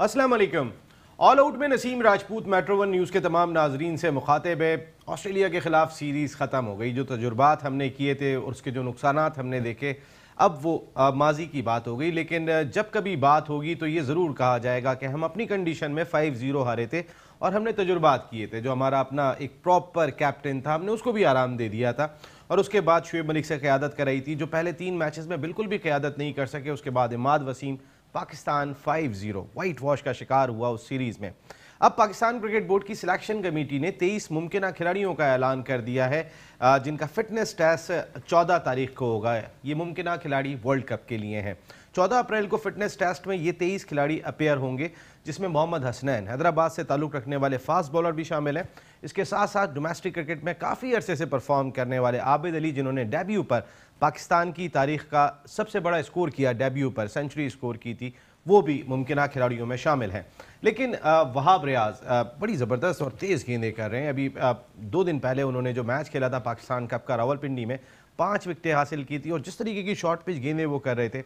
अस्सलाम वालेकुम। All out में Naseem Rajput metro one news के तमाम नाजरीन से मुखातिब है। ऑस्ट्रेलिया के ख़िलाफ़ सीरीज़ ख़त्म हो गई। जो तजुर्बात हमने किए थे और उसके जो नुकसानात हमने देखे, अब वो माजी की बात हो गई। लेकिन जब कभी बात होगी तो ये ज़रूर कहा जाएगा कि हम अपनी कंडीशन में 5-0 हारे थे और हमने तजुर्बात किए थे। जो हमारा अपना एक प्रॉपर कैप्टन था, हमने उसको भी आराम दे दिया था और उसके बाद शुएब मलिक से क़यादत कराई थी, जो पहले 3 मैचेस में बिल्कुल भी क़यादत नहीं कर सके। उसके बाद इमाद वसीम, पाकिस्तान 5-0 वाइट वॉश का शिकार हुआ उस सीरीज़ में। अब पाकिस्तान क्रिकेट बोर्ड की सिलेक्शन कमेटी ने 23 मुमकिन खिलाड़ियों का ऐलान कर दिया है, जिनका फिटनेस टेस्ट 14 तारीख को होगा। ये मुमकिन खिलाड़ी वर्ल्ड कप के लिए हैं। 14 अप्रैल को फिटनेस टेस्ट में ये 23 खिलाड़ी अपेयर होंगे, जिसमें मोहम्मद हसनैन हैदराबाद से ताल्लुक़ रखने वाले फास्ट बॉलर भी शामिल हैं। इसके साथ साथ डोमेस्टिक क्रिकेट में काफ़ी अरसे से परफॉर्म करने वाले आबिद अली, जिन्होंने डेब्यू पर पाकिस्तान की तारीख का सबसे बड़ा स्कोर किया, डेब्यू पर सेंचुरी स्कोर की थी, वो भी मुमकिन खिलाड़ियों में शामिल हैं। लेकिन वहाब रियाज बड़ी ज़बरदस्त और तेज़ गेंदें कर रहे हैं। अभी 2 दिन पहले उन्होंने जो मैच खेला था पाकिस्तान कप का, रावलपिंडी में 5 विकेटें हासिल की थी और जिस तरीके की शॉर्ट पिच गेंदें वो कर रहे थे,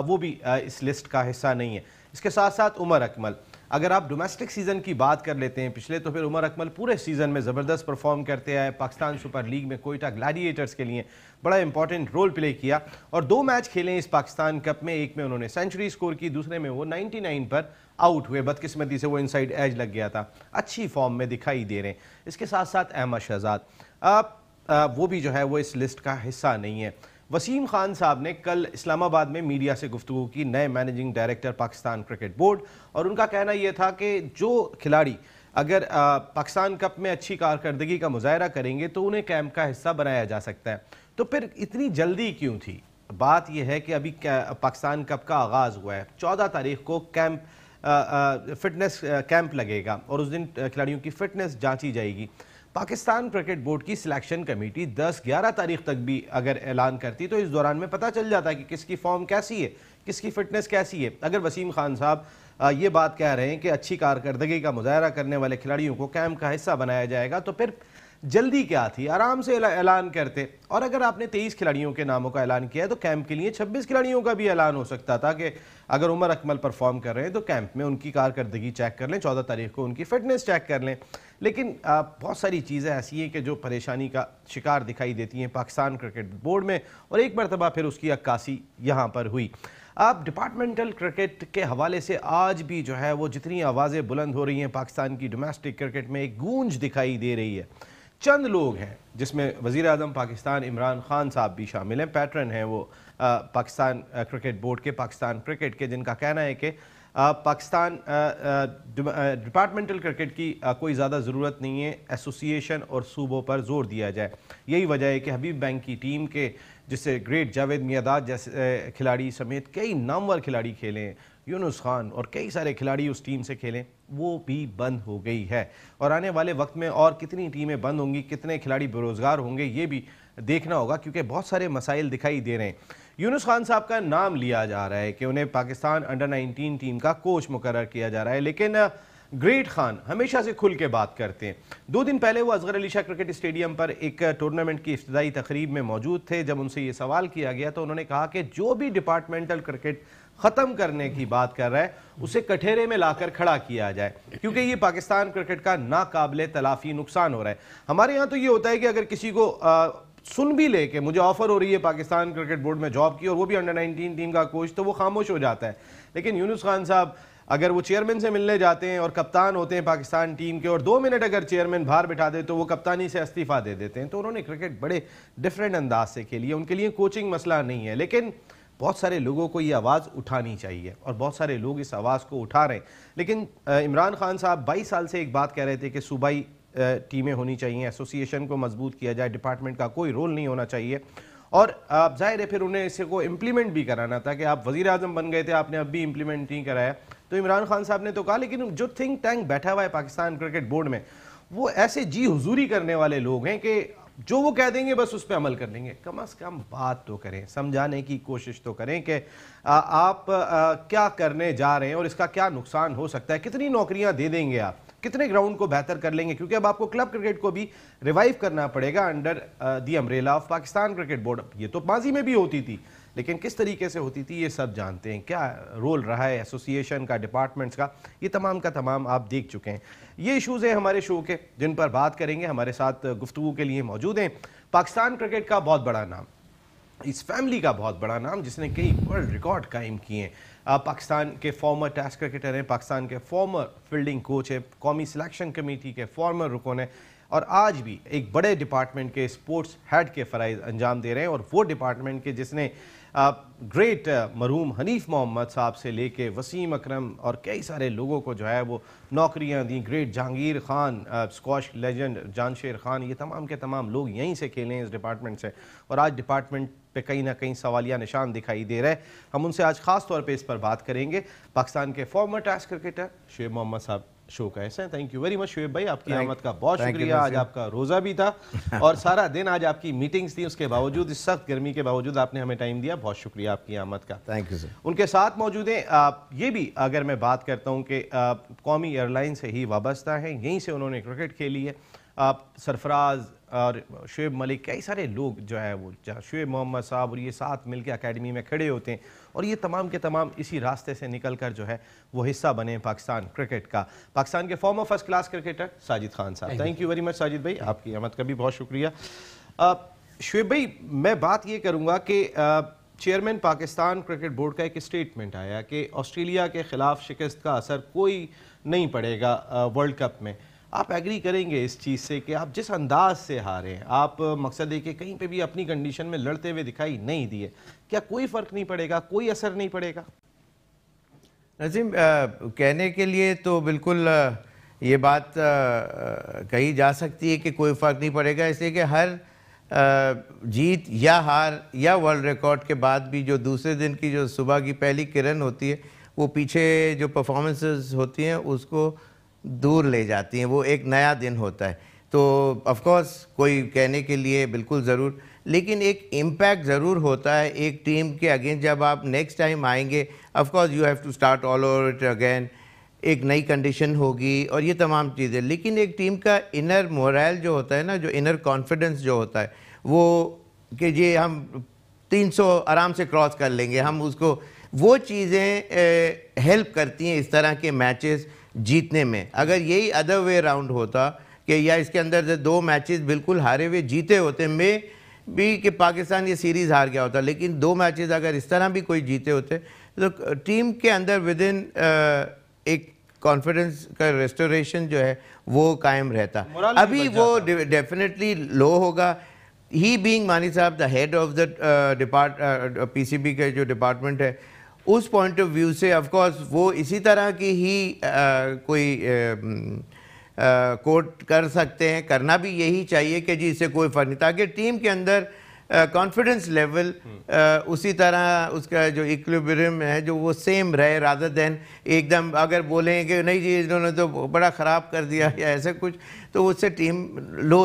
वो भी इस लिस्ट का हिस्सा नहीं है। इसके साथ साथ उमर अकमल, अगर आप डोमेस्टिक सीज़न की बात कर लेते हैं पिछले, तो फिर उमर अकमल पूरे सीज़न में ज़बरदस्त परफॉर्म करते आए। पाकिस्तान सुपर लीग में कोयटा ग्लैडिएटर्स के लिए बड़ा इंपॉर्टेंट रोल प्ले किया और 2 मैच खेले इस पाकिस्तान कप में। एक में उन्होंने सेंचुरी स्कोर की, दूसरे में वो 99 पर आउट हुए। बदकिस्मती से वो इनसाइड एज लग गया था। अच्छी फॉर्म में दिखाई दे रहे हैं। इसके साथ साथ अहमद शहजाद, वो भी जो है वो इस लिस्ट का हिस्सा नहीं है। वसीम खान साहब ने कल इस्लामाबाद में मीडिया से गुफ्तगू की, नए managing director Pakistan cricket board, और उनका कहना यह था कि जो खिलाड़ी अगर पाकिस्तान कप में अच्छी कारकर्दगी का मुजाहरा करेंगे तो उन्हें कैंप का हिस्सा बनाया जा सकता है। तो फिर इतनी जल्दी क्यों थी? बात यह है कि अभी पाकिस्तान कप का आगाज़ हुआ है। 14 तारीख को कैंप फिटनेस कैंप लगेगा और उस दिन खिलाड़ियों की फिटनेस जांची जाएगी। पाकिस्तान क्रिकेट बोर्ड की सिलेक्शन कमेटी 10-11 तारीख तक भी अगर ऐलान करती तो इस दौरान में पता चल जाता कि किसकी फॉर्म कैसी है, किसकी फिटनेस कैसी है। अगर वसीम खान साहब ये बात कह रहे हैं कि अच्छी कारकर्दगी का मुजाहरा करने वाले खिलाड़ियों को कैंप का हिस्सा बनाया जाएगा, तो फिर जल्दी क्या थी? आराम से ऐलान करते। और अगर आपने 23 खिलाड़ियों के नामों का ऐलान किया है तो कैंप के लिए 26 खिलाड़ियों का भी ऐलान हो सकता था कि अगर उमर अकमल परफॉर्म कर रहे हैं तो कैंप में उनकी कारकर्दगी चेक कर लें, 14 तारीख को उनकी फिटनेस चेक कर लें। लेकिन बहुत सारी चीज़ें ऐसी हैं कि जो परेशानी का शिकार दिखाई देती हैं पाकिस्तान क्रिकेट बोर्ड में, और एक मरतबा फिर उसकी अक्कासी यहाँ पर हुई। अब डिपार्टमेंटल क्रिकेट के हवाले से आज भी जो है वो जितनी आवाज़ें बुलंद हो रही हैं पाकिस्तान की डोमेस्टिक क्रिकेट में, एक गूंज दिखाई दे रही है। चंद लोग हैं जिसमें वज़ीर आज़म पाकिस्तान इमरान खान साहब भी शामिल हैं, पैटर्न हैं वो पाकिस्तान क्रिकेट बोर्ड के, पाकिस्तान क्रिकेट के, जिनका कहना है कि पाकिस्तान डिपार्टमेंटल क्रिकेट की कोई ज़्यादा ज़रूरत नहीं है, एसोसिएशन और सूबों पर जोर दिया जाए। यही वजह है कि हबीब बैंक की टीम के, जिससे ग्रेट जावेद मियादाद जैसे खिलाड़ी समेत कई नामवर खिलाड़ी खेले हैं, यूनुस खान और कई सारे खिलाड़ी उस टीम से खेलें, वो भी बंद हो गई है। और आने वाले वक्त में और कितनी टीमें बंद होंगी, कितने खिलाड़ी बेरोज़गार होंगे, ये भी देखना होगा, क्योंकि बहुत सारे मसाइल दिखाई दे रहे हैं। यूनुस खान साहब का नाम लिया जा रहा है कि उन्हें पाकिस्तान अंडर 19 टीम का कोच मुकर्रर किया जा रहा है, लेकिन ग्रेट खान हमेशा से खुल के बात करते हैं। 2 दिन पहले वो असगर अली शाह क्रिकेट स्टेडियम पर एक टूर्नामेंट की इफ्तिताई तकरीब में मौजूद थे। जब उनसे ये सवाल किया गया तो उन्होंने कहा कि जो भी डिपार्टमेंटल क्रिकेट ख़त्म करने की बात कर रहा है उसे कठेरे में लाकर खड़ा किया जाए, क्योंकि ये पाकिस्तान क्रिकेट का नाकाबिले तलाफ़ी नुकसान हो रहा है। हमारे यहाँ तो ये होता है कि अगर किसी को सुन भी ले कि मुझे ऑफर हो रही है पाकिस्तान क्रिकेट बोर्ड में जॉब की और वो भी अंडर 19 टीम का कोच, तो वो खामोश हो जाता है। लेकिन यूनुस खान साहब अगर वो चेयरमैन से मिलने जाते हैं और कप्तान होते हैं पाकिस्तान टीम के, और 2 मिनट अगर चेयरमैन बाहर बिठा दे तो वो कप्तानी से इस्तीफा दे देते हैं। तो उन्होंने क्रिकेट बड़े डिफरेंट अंदाज से खेली है, उनके लिए कोचिंग मसला नहीं है। लेकिन बहुत सारे लोगों को ये आवाज़ उठानी चाहिए और बहुत सारे लोग इस आवाज़ को उठा रहे हैं। लेकिन इमरान खान साहब 22 साल से एक बात कह रहे थे कि सूबाई टीमें होनी चाहिए, एसोसिएशन को मजबूत किया जाए, डिपार्टमेंट का कोई रोल नहीं होना चाहिए। और जाहिर है फिर उन्हें इसे को इम्प्लीमेंट भी कराना था कि आप वज़ीर आज़म बन गए थे, आपने अब भी इम्प्लीमेंट नहीं कराया। तो इमरान खान साहब ने तो कहा, लेकिन जो थिंक टैंक बैठा हुआ है पाकिस्तान क्रिकेट बोर्ड में, वो ऐसे जी हुजूरी करने वाले लोग हैं कि जो वो कह देंगे बस उस पर अमल कर लेंगे। कम से कम बात तो करें, समझाने की कोशिश तो करें कि आप क्या करने जा रहे हैं और इसका क्या नुकसान हो सकता है, कितनी नौकरियां दे देंगे आप, कितने ग्राउंड को बेहतर कर लेंगे, क्योंकि अब आपको क्लब क्रिकेट को भी रिवाइव करना पड़ेगा under the umbrella of Pakistan cricket board. ये तो माजी में भी होती थी, लेकिन किस तरीके से होती थी ये सब जानते हैं। क्या रोल रहा है एसोसिएशन का, डिपार्टमेंट्स का, ये तमाम का तमाम आप देख चुके हैं। ये इशूज़ हैं हमारे शो के जिन पर बात करेंगे। हमारे साथ गुफ्तगू के लिए मौजूद हैं पाकिस्तान क्रिकेट का बहुत बड़ा नाम, इस फैमिली का बहुत बड़ा नाम जिसने कई वर्ल्ड रिकॉर्ड कायम किए हैं। पाकिस्तान के फॉर्मर टेस्ट क्रिकेटर हैं, पाकिस्तान के फॉर्मर फील्डिंग कोच है, कौमी सिलेक्शन कमेटी के फॉर्मर रुकन है, और आज भी एक बड़े डिपार्टमेंट के स्पोर्ट्स हेड के फ़राइज़ अंजाम दे रहे हैं। और वो डिपार्टमेंट के जिसने ग्रेट मरहूम हनीफ मोहम्मद साहब से लेके वसीम अकरम और कई सारे लोगों को जो है वो नौकरियां दी, great Jahangir Khan, squash legend Jansher Khan, ये तमाम के तमाम लोग यहीं से खेले हैं इस डिपार्टमेंट से, और आज डिपार्टमेंट पे कहीं ना कहीं सवालिया निशान दिखाई दे रहा है। हम उनसे आज ख़ास तौर पे इस पर बात करेंगे। पाकिस्तान के former test cricketer Shoaib Mohammad साहब शो का ऐसा है। Thank you very much Shoaib भाई, आपकी आमद का बहुत शुक्रिया। आज आपका रोज़ा भी था और सारा दिन आज आपकी मीटिंग्स थी, उसके बावजूद, इस सख्त गर्मी के बावजूद आपने हमें टाइम दिया, बहुत शुक्रिया आपकी आमद का। Thank you sir. उनके साथ मौजूद हैं, ये भी अगर मैं बात करता हूँ कि कौमी एयरलाइन से ही वाबस्ता है, यहीं से उन्होंने क्रिकेट खेली है। सरफराज और शुएब मलिक, कई सारे लोग जो है वो शुएब मोहम्मद साहब और ये साथ मिलकर एकेडमी में खड़े होते हैं, और ये तमाम के तमाम इसी रास्ते से निकल कर जो है वो हिस्सा बने पाकिस्तान क्रिकेट का। पाकिस्तान के former first class cricketer Sajid Khan sahab, thank you very much Sajid bhai, आपकी आमद का भी बहुत शुक्रिया। शुएब भाई, मैं बात ये करूँगा कि चेयरमैन पाकिस्तान क्रिकेट बोर्ड का एक स्टेटमेंट आया कि ऑस्ट्रेलिया के ख़िलाफ़ शिकस्त का असर कोई नहीं पड़ेगा वर्ल्ड कप में। आप एग्री करेंगे इस चीज़ से कि आप जिस अंदाज से हारे हैं, आप मकसद है कि कहीं पे भी अपनी कंडीशन में लड़ते हुए दिखाई नहीं दिए, क्या कोई फ़र्क नहीं पड़ेगा, कोई असर नहीं पड़ेगा? नजीम, कहने के लिए तो बिल्कुल ये बात कही जा सकती है कि कोई फ़र्क नहीं पड़ेगा, इसलिए कि हर जीत या हार या वर्ल्ड रिकॉर्ड के बाद भी जो दूसरे दिन की जो सुबह की पहली किरण होती है, वो पीछे जो परफॉर्मेंसेस होती हैं उसको दूर ले जाती हैं, वो एक नया दिन होता है। तो ऑफ कोर्स कोई कहने के लिए बिल्कुल ज़रूर, लेकिन एक इम्पैक्ट ज़रूर होता है एक टीम के अगेंस्ट। जब आप नेक्स्ट टाइम आएंगे, of course you have to start all over it again, एक नई कंडीशन होगी और ये तमाम चीज़ें, लेकिन एक टीम का इनर मोरल जो होता है ना, जो इनर कॉन्फिडेंस जो होता है, वो कि ये हम 300 आराम से क्रॉस कर लेंगे, हम उसको, वो चीज़ें हेल्प करती हैं इस तरह के मैचेस जीतने में। अगर यही अदर वे राउंड होता कि या इसके अंदर से 2 मैचेस बिल्कुल हारे हुए जीते होते, में भी कि पाकिस्तान ये सीरीज़ हार गया होता, लेकिन 2 मैचेस अगर इस तरह भी कोई जीते होते तो टीम के अंदर विद इन एक कॉन्फिडेंस का रेस्टोरेशन जो है वो कायम रहता। अभी वो डेफिनेटली लो होगा। ही बीइंग मानी साहब the head of the PCB का जो डिपार्टमेंट है, उस पॉइंट ऑफ व्यू से ऑफ कोर्स वो इसी तरह की ही कोई कोट कर सकते हैं, करना भी यही चाहिए कि जी इससे कोई फ़र्क नहीं, ताकि टीम के अंदर कॉन्फिडेंस लेवल उसी तरह उसका जो इक्विलिब्रियम है जो वो सेम रहे, रादर देन एकदम अगर बोलें कि नहीं जी इन्होंने तो बड़ा ख़राब कर दिया या ऐसा कुछ, तो उससे टीम लो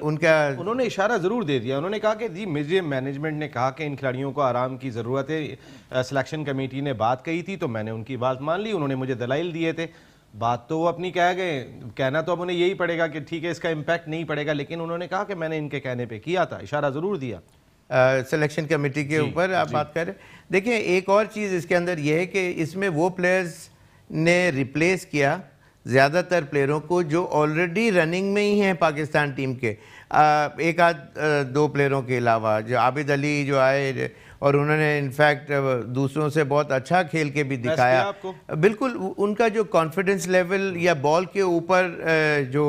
उनका। उन्होंने इशारा ज़रूर दे दिया, उन्होंने कहा कि जी मुझे मैनेजमेंट ने कहा कि इन खिलाड़ियों को आराम की ज़रूरत है, सिलेक्शन कमेटी ने बात कही थी तो मैंने उनकी बात मान ली, उन्होंने मुझे दलाइल दिए थे, बात तो वो अपनी कह गए, कहना तो अब उन्हें यही पड़ेगा कि ठीक है इसका इम्पैक्ट नहीं पड़ेगा, लेकिन उन्होंने कहा कि मैंने इनके कहने पे किया था, इशारा ज़रूर दिया। सिलेक्शन कमेटी के ऊपर आप बात करें, देखिए एक और चीज़ इसके अंदर यह है कि इसमें वो प्लेयर्स ने रिप्लेस किया ज़्यादातर प्लेयरों को जो ऑलरेडी रनिंग में ही हैं पाकिस्तान टीम के, एक आध 2 प्लेयरों के अलावा, जो आबिद अली जो आए और उन्होंने इनफैक्ट दूसरों से बहुत अच्छा खेल के भी दिखाया। बिल्कुल उनका जो कॉन्फिडेंस लेवल या बॉल के ऊपर जो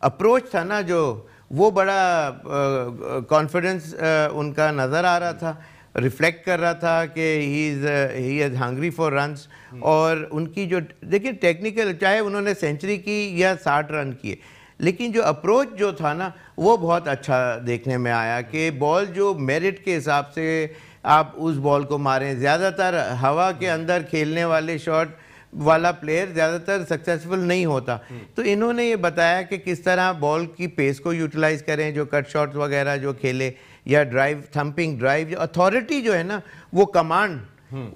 अप्रोच था ना, जो वो बड़ा कॉन्फिडेंस उनका नज़र आ रहा था, रिफ्लेक्ट कर रहा था कि he is hungry for runs. और उनकी जो देखिए टेक्निकल, चाहे उन्होंने सेंचुरी की या 60 रन किए, लेकिन जो अप्रोच जो था ना वो बहुत अच्छा देखने में आया कि बॉल जो मेरिट के हिसाब से आप उस बॉल को मारें। ज़्यादातर हवा के अंदर खेलने वाले शॉट वाला प्लेयर ज़्यादातर सक्सेसफुल नहीं होता, तो इन्होंने ये बताया कि किस तरह बॉल की पेस को यूटिलाइज करें, जो कट शॉट्स वगैरह जो खेले या ड्राइव, थंपिंग ड्राइव, जो अथॉरिटी जो है ना, वो कमांड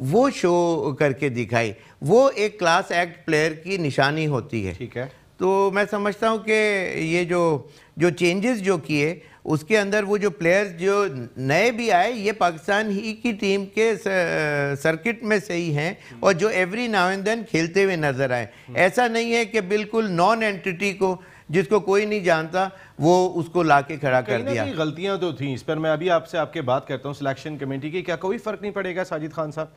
वो शो करके दिखाई, वो एक क्लास एक्ट प्लेयर की निशानी होती है। ठीक है। तो मैं समझता हूँ कि ये जो चेंजेस जो किए उसके अंदर वो जो प्लेयर्स जो नए भी आए ये पाकिस्तान ही की टीम के सर्किट में से ही हैं और जो एवरी नाउ एंड देन खेलते हुए नजर आए। ऐसा नहीं है कि बिल्कुल नॉन एंटिटी को जिसको कोई नहीं जानता वो उसको लाके खड़ा कर दिया। गलतियां तो थी इस पर, मैं अभी आपसे आपके बात करता हूँ सिलेक्शन कमेटी की। क्या कोई फर्क नहीं पड़ेगा साजिद खान साहब?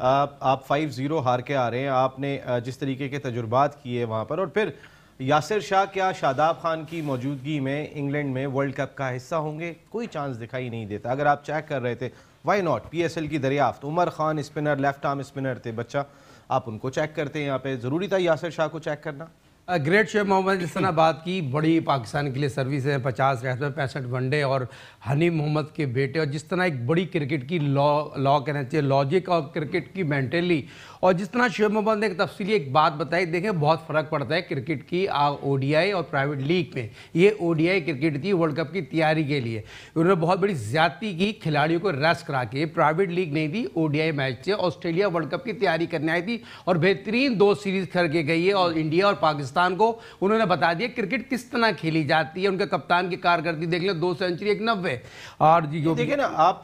आप 5-0 हार के आ रहे हैं, आपने जिस तरीके के तजुर्बात किए वहाँ पर, और फिर यासिर शाह क्या शादाब खान की मौजूदगी में इंग्लैंड में वर्ल्ड कप का हिस्सा होंगे? कोई चांस दिखाई नहीं देता। अगर आप चेक कर रहे थे वाई नॉट, PSL की दरियाफ्त, Umar Khan spinner, left arm spinner थे बच्चा, आप उनको चेक करते हैं यहाँ पे, ज़रूरी था यासिर शाह को चेक करना? ग्रेट शोएब मोहम्मद जिस तरह बात की, बड़ी पाकिस्तान के लिए सर्विस है, 50 टेस्ट में 65 वनडे, और हनीफ मोहम्मद के बेटे, और जिस तरह एक बड़ी क्रिकेट की लॉ कहना चाहिए लॉजिक और क्रिकेट की मेंटली, और जिस तरह शोएब मोहम्मद ने एक तफसीली एक बात बताई, देखें बहुत फ़र्क पड़ता है क्रिकेट की ODI और प्राइवेट लीग में। ये ODI क्रिकेट थी वर्ल्ड कप की तैयारी के लिए, उन्होंने बहुत बड़ी ज्यादती की, खिलाड़ियों को रेस्ट करा के। प्राइवेट लीग नहीं थी, ODI मैच थे, ऑस्ट्रेलिया वर्ल्ड कप की तैयारी करने आई थी और बेहतरीन 2 सीरीज करके गई है, और इंडिया और पाकिस्तान को उन्होंने बता दिया क्रिकेट किस तरह खेली जाती है। उनके कप्तान की कारकर्दगी देख लें, 2 सेंचुरी 1 90। और जो देखिए ना आप,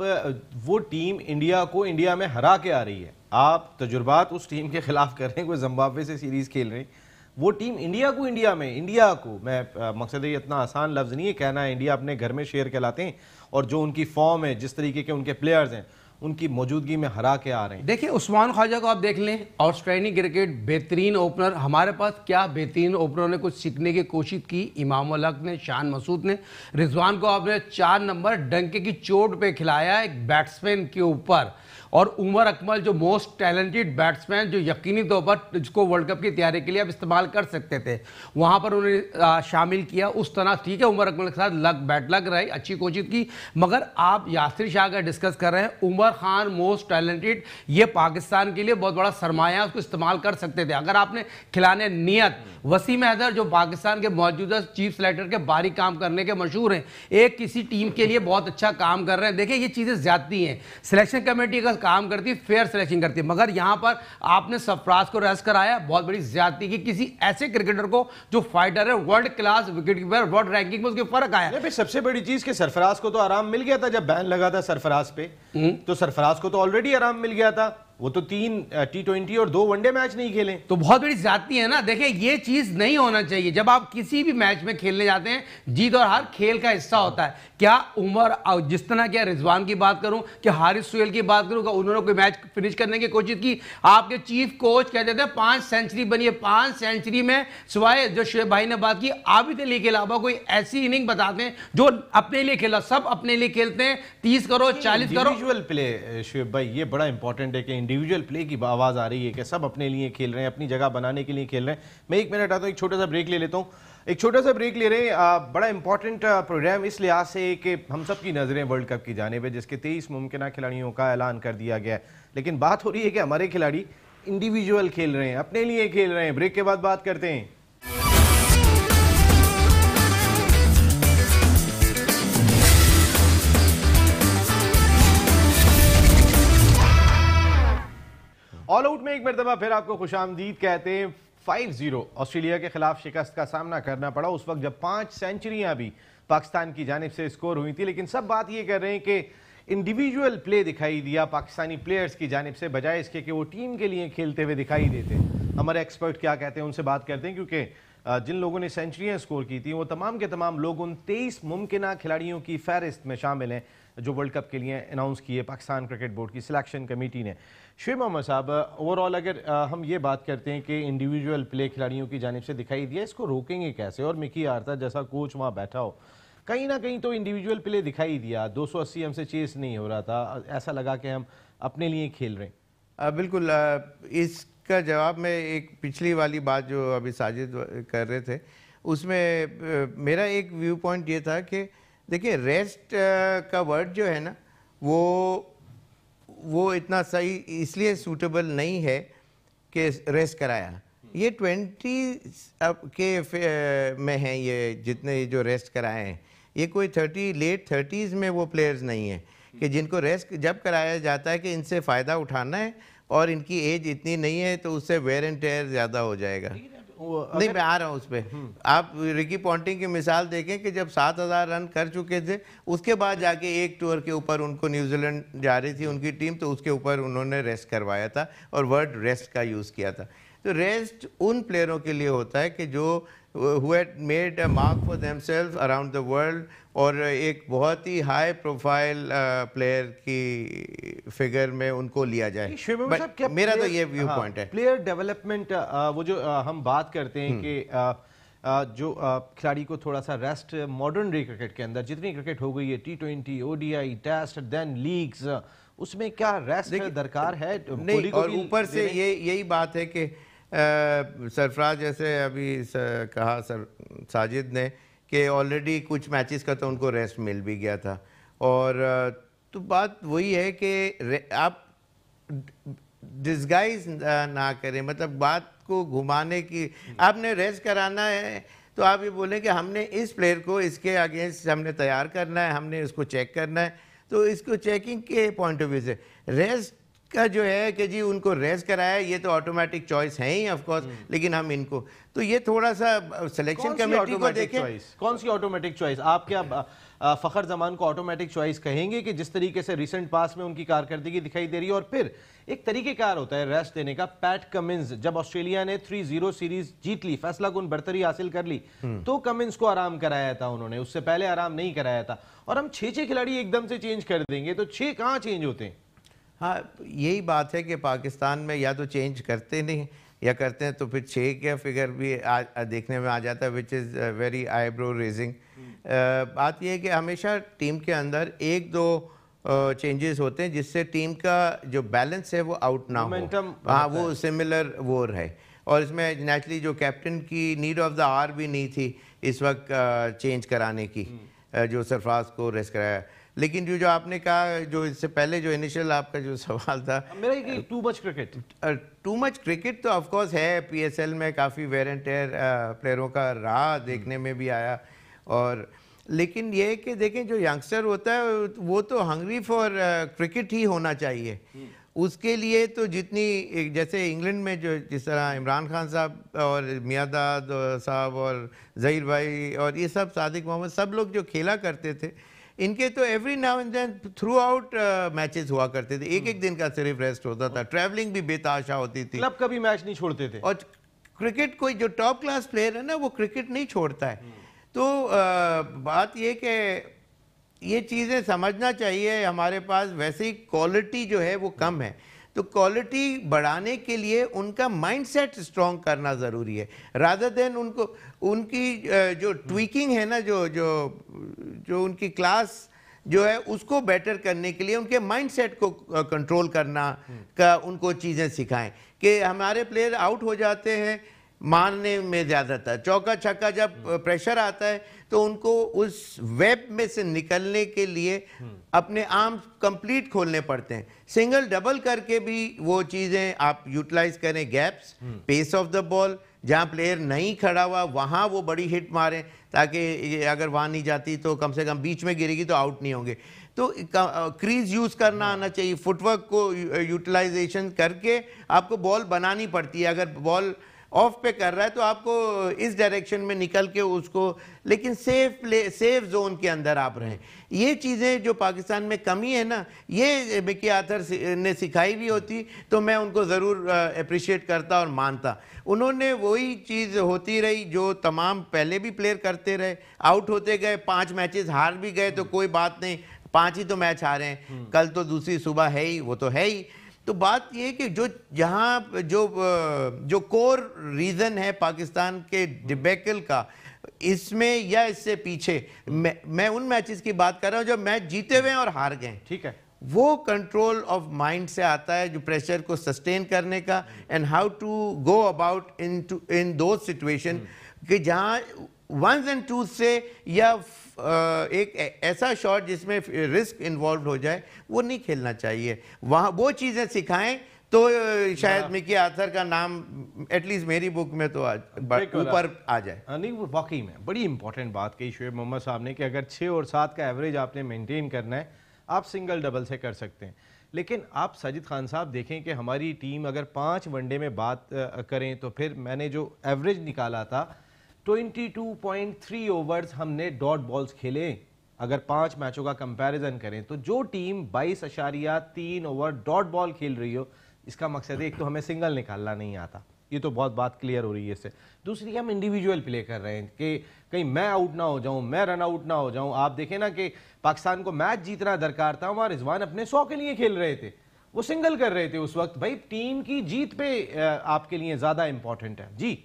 वो टीम इंडिया को इंडिया में हरा के आ रही है, आप तजुर्बात उस टीम के खिलाफ कर रहे हैं, कोई जिम्बाब्वे से सीरीज खेल रहे हैं। वो टीम इंडिया को इंडिया को मैं मकसद ये इतना आसान लफ्ज़ नहीं है कहना है, इंडिया अपने घर में शेर कहलाते हैं, और जो उनकी फॉर्म है, जिस तरीके के उनके प्लेयर्स हैं, उनकी मौजूदगी में हरा के आ रहे हैं। देखिए उस्मान ख्वाजा को आप देख लें, ऑस्ट्रेलियन क्रिकेट बेहतरीन ओपनर, हमारे पास क्या बेहतरीन ओपनर ने कुछ सीखने की कोशिश की, इमाम उल हक ने, शान मसूद ने। रिजवान को आपने 4 नंबर डंके की चोट पे खिलाया एक बैट्समैन के ऊपर, और उमर अकमल जो मोस्ट टैलेंटेड बैट्समैन, जो यकीनी तौर पर जिसको वर्ल्ड कप की तैयारी के लिए आप इस्तेमाल कर सकते थे, वहाँ पर उन्होंने शामिल किया। उस तरह ठीक है, उमर अकमल के साथ बैट लग रही, अच्छी कोशिश की, मगर आप यासिर शाह का डिस्कस कर रहे हैं, उमर खान मोस्ट टैलेंटेड, ये पाकिस्तान के लिए बहुत बड़ा सरमाया, उसको इस्तेमाल कर सकते थे अगर आपने खिलाने नियत। वसीम हैदर जो पाकिस्तान के मौजूदा चीफ सेलेक्टर के बारी काम करने के मशहूर हैं, एक किसी टीम के लिए बहुत अच्छा काम कर रहे हैं। देखिए ये चीज़ें ज्यादती हैं, सिलेक्शन कमेटी का काम करती है, फेयर सिलेक्शन करती है, मगर यहां पर आपने सरफराज को रेस्ट कराया, बहुत बड़ी ज्यादती की किसी ऐसे क्रिकेटर को जो फाइटर है, world class wicket keeper, world ranking में उसके फर्क आया। सबसे बड़ी चीज कि सरफराज को तो आराम मिल गया था जब बैन लगा था सरफराज पे, तो सरफराज को तो ऑलरेडी आराम मिल गया था, वो तो 3 T20 और 2 वनडे मैच नहीं खेले, तो बहुत बड़ी ज्यादती है ना। देखिए ये चीज नहीं होना चाहिए, जब आप किसी भी मैच में खेलने जाते हैं, जीत और हार खेल का हिस्सा होता है। क्या उमर, जिस तरह क्या रिजवान की बात करूं, क्या हारिस सुहेल की बात करूं, उन्होंने कोई मैच फिनिश करने की कोशिश की। आपके चीफ कोच कहते थे 5 सेंचुरी बनी है, 5 सेंचुरी में सिवाय जो शुएब भाई ने बात की आबिद अली के अलावा कोई ऐसी इनिंग बताते हैं जो अपने लिए खेला, सब अपने लिए खेलते हैं, 30 करो 40 करो। इंडिविजुअल प्ले शुएब भाई ये बड़ा इंपॉर्टेंट है कि इंडिविजुअल प्ले की आवाज़ आ रही है कि सब अपने लिए खेल रहे हैं, अपनी जगह बनाने के लिए खेल रहे हैं। मैं 1 मिनट आता हूँ, एक छोटा सा ब्रेक ले लेता हूँ, एक छोटा सा ब्रेक ले रहे हैं। बड़ा इंपॉर्टेंट प्रोग्राम इस लिहाज से कि हम सब की नज़रें वर्ल्ड कप की जानिब है, जिसके 23 मुमकिन खिलाड़ियों का ऐलान कर दिया गया है, लेकिन बात हो रही है कि हमारे खिलाड़ी इंडिविजुअल खेल रहे हैं, अपने लिए खेल रहे हैं। ब्रेक के बाद बात करते हैं। ऑल आउट में एक मरतबा फिर आपको खुशामदीद कहते हैं। 5-0 ऑस्ट्रेलिया के खिलाफ शिकस्त का सामना करना पड़ा उस वक्त जब 5 सेंचुरियां भी पाकिस्तान की जानिब से स्कोर हुई थी, लेकिन सब बात ये कर रहे हैं कि इंडिविजुअल प्ले दिखाई दिया पाकिस्तानी प्लेयर्स की जानिब से, बजाय इसके कि वो टीम के लिए खेलते हुए दिखाई देते। हमारे एक्सपर्ट क्या कहते हैं उनसे बात करते हैं, क्योंकि जिन लोगों ने सेंचुरियां स्कोर की थी वो तमाम के तमाम लोग उन 23 मुमकिन खिलाड़ियों की फहरिस्त में शामिल हैं जो वर्ल्ड कप के लिए अनाउंस किए पाकिस्तान क्रिकेट बोर्ड की सिलेक्शन कमेटी ने। शुएब मोहम्मद साहब, ओवरऑल अगर हम ये बात करते हैं कि इंडिविजुअल प्ले खिलाड़ियों की जानिब से दिखाई दिया, इसको रोकेंगे कैसे? और मिकी आर्था जैसा कोच वहाँ बैठा हो, कहीं ना कहीं तो इंडिविजुअल प्ले दिखाई दिया, 280 हमसे चेस नहीं हो रहा था, ऐसा लगा कि हम अपने लिए खेल रहे हैं। बिल्कुल, इसका जवाब मैं एक पिछली वाली बात जो अभी साजिद कर रहे थे उसमें मेरा एक व्यू पॉइंट ये था कि देखिए रेस्ट का वर्ड जो है ना वो इतना सही इसलिए सूटेबल नहीं है कि रेस्ट कराया। ये 20 के में हैं, ये जितने जो रेस्ट कराए हैं, ये कोई 30 लेट 30s में वो प्लेयर्स नहीं हैं कि जिनको रेस्ट जब कराया जाता है कि इनसे फ़ायदा उठाना है और इनकी एज इतनी नहीं है तो उससे वेयर एंड टेयर ज़्यादा हो जाएगा। नहीं, मैं आ रहा हूँ उस पर। आप रिकी पॉन्टिंग की मिसाल देखें कि जब 7,000 रन कर चुके थे, उसके बाद जाके एक टूर के ऊपर उनको न्यूजीलैंड जा रही थी उनकी टीम, तो उसके ऊपर उन्होंने रेस्ट करवाया था और वर्ड रेस्ट का यूज़ किया था। तो रेस्ट उन प्लेयरों के लिए होता है कि जो who had made a mark for themselves around the world और एक बहुत ही हाई प्रोफाइल प्लेयर की फिगर में उनको लिया जाए। But मेरा तो ये व्यू पॉइंट है। प्लेयर डेवलपमेंट, वो जो हम बात करते हैं कि जो खिलाड़ी को थोड़ा सा रेस्ट, मॉडर्न डे क्रिकेट के अंदर जितनी क्रिकेट हो गई है, T20, ODI, test, then leagues, उसमें क्या रेस्ट दरकार है? नहीं, और ऊपर से यही बात है कि सरफराज जैसे अभी कहा साजिद ने कि ऑलरेडी कुछ मैचेस का तो उनको रेस्ट मिल भी गया था, और तो बात वही है कि आप डिस्गाइज ना करें, मतलब बात को घुमाने की, आपने रेस्ट कराना है तो आप ये बोलें कि हमने इस प्लेयर को इसके अगेंस्ट हमने तैयार करना है, हमने इसको चेक करना है, तो इसको चेकिंग के पॉइंट ऑफ व्यू से रेस्ट का जो है कि जी उनको रेस्ट कराया, ये तो ऑटोमेटिक चॉइस है ही ऑफ कोर्स, लेकिन हम इनको तो ये थोड़ा सा सिलेक्शन कमेटी को देखें। कौन सी ऑटोमेटिक चॉइस? आप क्या फखर जमान को ऑटोमेटिक चॉइस कहेंगे कि जिस तरीके से रिसेंट पास में उनकी कारकर्दगी दिखाई दे रही है? और फिर एक तरीकेकार होता है रेस्ट देने का। पैट कमिंस, जब ऑस्ट्रेलिया ने 3-0 सीरीज जीत ली, फैसला कुन बरतरी हासिल कर ली, तो कमिंस को आराम कराया था उन्होंने, उससे पहले आराम नहीं कराया था। और हम 6 खिलाड़ी एकदम से चेंज कर देंगे तो 6 कहाँ चेंज होते हैं? हाँ, यही बात है कि पाकिस्तान में या तो चेंज करते नहीं, या करते हैं तो फिर 6 का फिगर भी देखने में आ जाता है, which is very eyebrow raising. बात यह है कि हमेशा टीम के अंदर 1-2 चेंजेस होते हैं जिससे टीम का जो बैलेंस है वो आउट ना हो, हाँ वो सिमिलर वो रहे। और इसमें नेचुरली जो कैप्टन की नीड ऑफ द आवर भी नहीं थी इस वक्त चेंज कराने की, जो सरफराज को रेस्ट कराया। लेकिन जो आपने कहा, जो इससे पहले जो इनिशियल आपका जो सवाल था मेरा ये टू मच क्रिकेट तो ऑफ कोर्स है, PSL में काफ़ी वेयर एंड टेयर प्लेयरों का रहा, देखने में भी आया। और लेकिन ये कि देखें जो यंगस्टर होता है वो तो हंग्री फॉर क्रिकेट ही होना चाहिए। उसके लिए तो जितनी, जैसे इंग्लैंड में जो जिस तरह इमरान खान साहब और मियादाद साहब और जहीर भाई और ये सब, सादिक मोहम्मद, सब लोग जो खेला करते थे, इनके तो every now and then throughout matches हुआ करते थे, एक दिन का सिर्फ रेस्ट होता था, ट्रैवलिंग भी बेतहाशा होती थी, क्लब का भी मैच नहीं छोड़ते थे। और क्रिकेट कोई जो टॉप क्लास प्लेयर है ना वो क्रिकेट नहीं छोड़ता है। तो बात ये कि ये चीज़ें समझना चाहिए, हमारे पास वैसे ही क्वालिटी जो है वो कम है, तो क्वालिटी बढ़ाने के लिए उनका माइंडसेट स्ट्रॉन्ग करना ज़रूरी है, रादर देन उनको उनकी जो ट्वीकिंग है ना, जो उनकी क्लास जो है उसको बेटर करने के लिए उनके माइंडसेट को कंट्रोल करना का उनको चीज़ें सिखाएं कि हमारे प्लेयर आउट हो जाते हैं मारने में ज़्यादातर, चौका छक्का जब प्रेशर आता है तो उनको उस वेब में से निकलने के लिए अपने आर्म कंप्लीट खोलने पड़ते हैं। सिंगल डबल करके भी वो चीज़ें आप यूटिलाइज करें, gaps, pace of the ball, जहाँ प्लेयर नहीं खड़ा हुआ वहाँ वो बड़ी हिट मारें, ताकि अगर वहाँ नहीं जाती तो कम से कम बीच में गिरेगी तो आउट नहीं होंगे। तो क्रीज यूज़ करना आना चाहिए, फुटवर्क को यूटिलाइजेशन करके आपको बॉल बनानी पड़ती है। अगर बॉल ऑफ पे कर रहा है तो आपको इस डायरेक्शन में निकल के उसको, लेकिन सेफ जोन के अंदर आप रहें। ये चीज़ें जो पाकिस्तान में कमी है ना, ये मिकी आर्थर ने सिखाई भी होती तो मैं उनको ज़रूर अप्रिशिएट करता और मानता। उन्होंने वही चीज़ होती रही जो तमाम पहले भी प्लेयर करते रहे, आउट होते गए, 5 मैचेस हार भी गए तो कोई बात नहीं, 5 ही तो मैच हारे हैं, कल तो दूसरी सुबह है ही, वो तो है ही। तो बात ये कि जहाँ जो कोर रीज़न है पाकिस्तान के डिबेकल का, इसमें या इससे पीछे, मैं उन मैचेस की बात कर रहा हूँ जो मैच जीते हुए और हार गए, ठीक है, वो कंट्रोल ऑफ माइंड से आता है, जो प्रेशर को सस्टेन करने का, and how to go about in those situation कि जहाँ 1s and 2s से या एक ऐसा शॉट जिसमें रिस्क इन्वॉल्व हो जाए वो नहीं खेलना चाहिए। वहाँ वो चीज़ें सिखाएं तो शायद मिकी आर्थर का नाम एटलीस्ट मेरी बुक में तो ऊपर आ जाए। नहीं, वो वाकई में बड़ी इंपॉर्टेंट बात कही शुएब मोहम्मद साहब ने कि अगर 6 और 7 का एवरेज आपने मेंटेन करना है, आप सिंगल डबल से कर सकते हैं। लेकिन आप साजिद खान साहब देखें कि हमारी टीम अगर 5 वनडे में बात करें तो फिर मैंने जो एवरेज निकाला था 22.3 ओवर्स हमने डॉट बॉल्स खेले। अगर 5 मैचों का कंपैरिजन करें तो जो टीम 22.3 ओवर डॉट बॉल खेल रही हो, इसका मकसद है एक तो हमें सिंगल निकालना नहीं आता, ये तो बहुत बात क्लियर हो रही है इससे। दूसरी हम इंडिविजुअल प्ले कर रहे हैं कि कहीं मैं आउट ना हो जाऊं, मैं रन आउट ना हो जाऊं। आप देखें ना कि पाकिस्तान को मैच जीतना दरकार था, वहां रिजवान अपने 100 के लिए खेल रहे थे, वो सिंगल कर रहे थे उस वक्त। भाई टीम की जीत पे आपके लिए ज्यादा इंपॉर्टेंट है जी।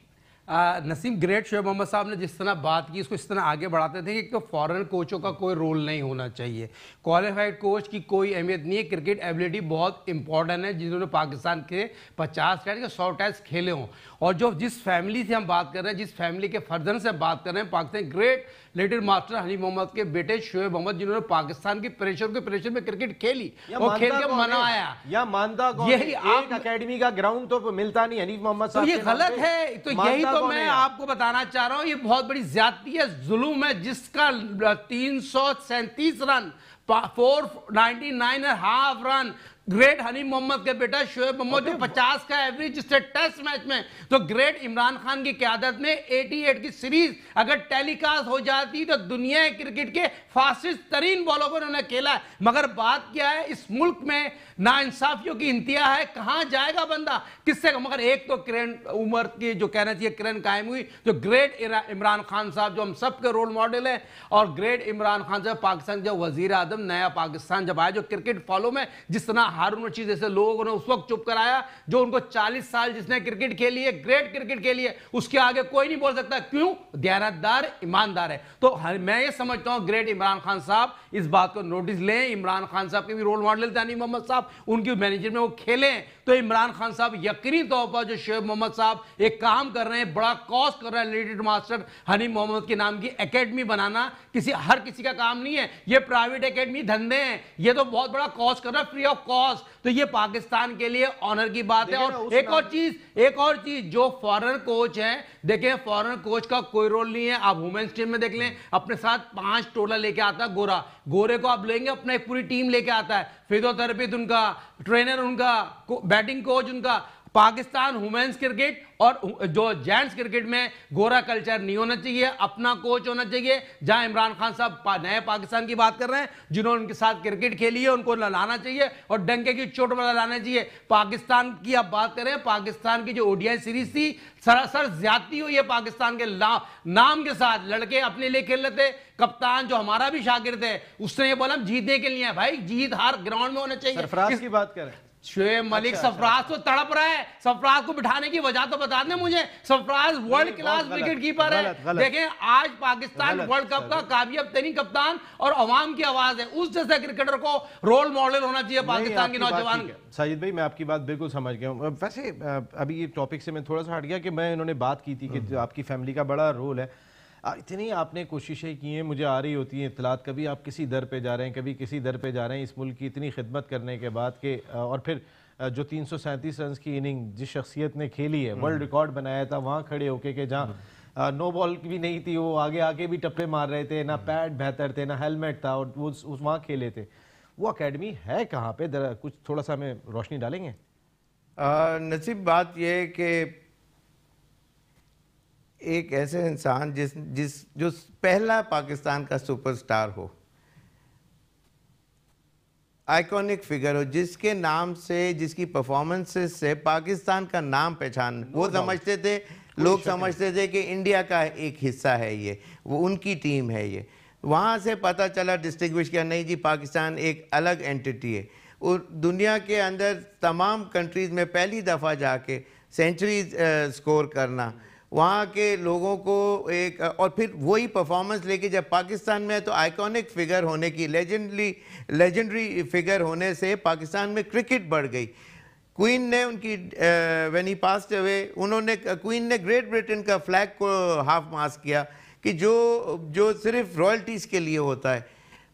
नसीम, ग्रेट शोएब मोहम्मद साहब ने जिस तरह बात की इसको इस तरह आगे बढ़ाते थे कि तो फॉरेन कोचों का कोई रोल नहीं होना चाहिए, क्वालिफाइड कोच की कोई अहमियत नहीं है, क्रिकेट एबिलिटी बहुत इंपॉर्टेंट है। जिन्होंने पाकिस्तान के 50 टेस्ट के 100 टेस्ट खेले हों, और जो जिस फैमिली से हम बात कर रहे हैं, जिस फैमिली के फर्जन से बात कर रहे हैं, Pakistan great little master Hanif Mohammad के बेटे शोएब मोहम्मद, जिन्होंने पाकिस्तान की प्रेशर में क्रिकेट खेली और खेल के मनाया, या मानता कौन है? यही एक एकेडमी का ग्राउंड तो मिलता नहीं हनीफ मोहम्मद तो साहब ये के नाम गलत पे। है। तो यही तो मैं आपको बताना चाह रहा हूं, ये बहुत बड़ी ज्यादती है, जुल्म है, जिसका 337 run 499.5 run great Hanif Mohammad के बेटा शोएब मोहम्मद जो 50 का एवरेज जिससे टेस्ट मैच में, तो ग्रेट इमरान खान की क़यादत में 88 की सीरीज अगर टेलीकास्ट हो जाती तो दुनिया क्रिकेट के फास्टेस्ट तरीन बॉलों को उन्होंने खेला है। मगर बात क्या है, इस मुल्क में नाइंसाफियों की इंतहा है, कहां जाएगा बंदा, किससे। मगर एक तो किरण उमर की जो कहना चाहिए किरण कायम हुई, जो ग्रेट इमरान खान साहब जो हम सबके रोल मॉडल है, और ग्रेट इमरान खान साहब पाकिस्तान जब वजीर आजम नया पाकिस्तान जब आया, जो क्रिकेट फॉलो में जिस तरह हारून रशीद जैसे लोगों ने उस वक्त चुप कराया, जो उनको 40 साल जिसने क्रिकेट खेली है, ग्रेट क्रिकेट खेली है, उसके आगे कोई नहीं बोल सकता। क्यों? दयानतदार, ईमानदार है। तो मैं ये समझता हूं ग्रेट इमरान खान साहब इस बात को नोटिस लें। इमरान खान साहब के भी रोल मॉडल थे हनी मोहम्मद साहब, उनकी मैनेजर में वो खेले, तो इमरान खान साहब यकीनी तौर पर जो शोएब मोहम्मद साहब एक काम कर रहे हैं, बड़ा कॉस्ट कर रहे हैं, लिटिल मास्टर हनी मोहम्मद के नाम की एकेडमी बनाना हर किसी का काम नहीं है, ये प्राइवेट एकेडमी धंधे हैं, ये तो बहुत बड़ा कॉस्ट कर रहा है फ्री ऑफ कॉस्ट। तो ये पाकिस्तान के लिए ऑनर की बात है। और एक और चीज जो फॉरेन कोच हैं, देखें फॉरेन कोच का कोई रोल नहीं है। आप वुमेन्स टीम में देख लें, अपने साथ 5 टोला लेके आता है गोरा, गोरे को आप लेंगे अपना एक पूरी टीम लेके आता है, फिजियोथेरेपिस्ट उनका, ट्रेनर उनका, बैटिंग कोच उनका। पाकिस्तान वुमेन्स क्रिकेट और जो जेंट्स क्रिकेट में गोरा कल्चर नहीं होना चाहिए, अपना कोच होना चाहिए। जहां इमरान खान साहब नए पाकिस्तान की बात कर रहे हैं, जिन्होंने उनके साथ क्रिकेट खेली है, उनको लाना चाहिए और डंके की चोट वाला लाना चाहिए। पाकिस्तान की आप बात करें, पाकिस्तान की जो ओडीआई सीरीज थी, सरासर ज्यादती हुई है पाकिस्तान के नाम के साथ। लड़के अपने लिए खेल रहे थे, कप्तान जो हमारा भी शागिर्द है उसने ये बोला हम जीतने के लिए, भाई जीत हार ग्राउंड में होना चाहिए। सरफराज की बात करें, शोएब मलिक सरफराज तो तड़प रहा है, सरफराज को बिठाने की वजह तो बता दें मुझे। Sarfaraz world class wicket keeper है, देखें आज पाकिस्तान वर्ल्ड कप का कामयाब तरीन कप्तान और अवाम की आवाज है, उस जैसे क्रिकेटर को रोल मॉडल होना चाहिए पाकिस्तान के नौजवान। साजिद भाई मैं आपकी बात बिल्कुल समझ गया हूँ। वैसे अभी ये टॉपिक से मैं थोड़ा सा हट गया कि मैं इन्होंने बात की थी कि आपकी फैमिली का बड़ा रोल है, इतनी आपने कोशिशें की हैं, मुझे आ रही होती हैं इत्तलात, कभी आप किसी दर पे जा रहे हैं, कभी किसी दर पे जा रहे हैं, इस मुल्क की इतनी खिदमत करने के बाद के, और फिर जो 337 रन की इनिंग जिस शख्सियत ने खेली है, वर्ल्ड रिकॉर्ड बनाया था वहाँ खड़े होके के जहाँ नो बॉल भी नहीं थी, वो आगे आके भी टप्पे मार रहे थे, ना पैड बेहतर थे, ना हेलमेट था, और वो उस वहाँ खेले थे। वो अकेडमी है कहाँ पे? कुछ थोड़ा सा हमें रोशनी डालेंगे? नसीब बात यह है कि एक ऐसे इंसान जो पहला पाकिस्तान का सुपरस्टार हो, आइकॉनिक फिगर हो, जिसके नाम से, जिसकी परफॉर्मेंसेस से पाकिस्तान का नाम पहचान, वो समझते थे, लोग समझते थे कि इंडिया का एक हिस्सा है ये, वो उनकी टीम है ये। वहाँ से पता चला, डिस्टिंग्विश किया, नहीं जी पाकिस्तान एक अलग एंटिटी है, और दुनिया के अंदर तमाम कंट्रीज़ में पहली दफ़ा जाके सेंचुरी स्कोर करना, वहाँ के लोगों को एक, और फिर वही परफॉर्मेंस लेके जब पाकिस्तान में है, तो आइकॉनिक फिगर होने की, लेजेंडरी फिगर होने से पाकिस्तान में क्रिकेट बढ़ गई। क्वीन ने उनकी व्हेन ही पास्ड अवे, उन्होंने, क्वीन ने ग्रेट ब्रिटेन का फ्लैग को हाफ मास्ट किया कि जो सिर्फ रॉयल्टीज़ के लिए होता है।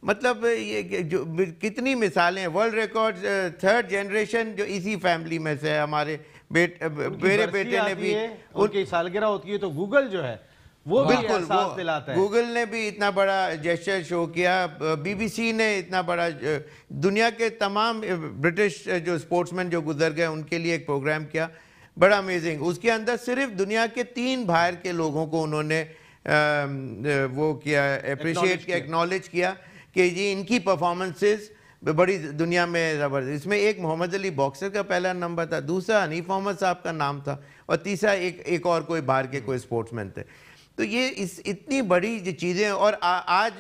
मतलब ये जो कितनी मिसालें हैं। वर्ल्ड रिकॉर्ड 3rd जनरेशन जो इसी फैमिली में से है, हमारे मेरे बेटे ने भी, उनकी सालगिरह होती है तो गूगल जो है वो भी बिल्कुल, एहसास दिलाता है। गूगल ने भी इतना बड़ा जेस्चर शो किया, बीबीसी ने इतना बड़ा, दुनिया के तमाम ब्रिटिश जो स्पोर्ट्समैन जो गुजर गए उनके लिए एक प्रोग्राम किया, बड़ा अमेजिंग। उसके अंदर सिर्फ दुनिया के 3 बाहर के लोगों को उन्होंने वो किया, अप्रिशिएट किया, एक्नॉलेज किया कि जी इनकी परफॉर्मेंसेस बड़ी दुनिया में ज़बरदस्त। इसमें एक मोहम्मद अली बॉक्सर का पहला नंबर था, दूसरा हनीफ मोहम्मद साहब का नाम था, और तीसरा एक और कोई बाहर के कोई स्पोर्ट्समैन थे। तो ये इतनी बड़ी जो चीज़ें, और आज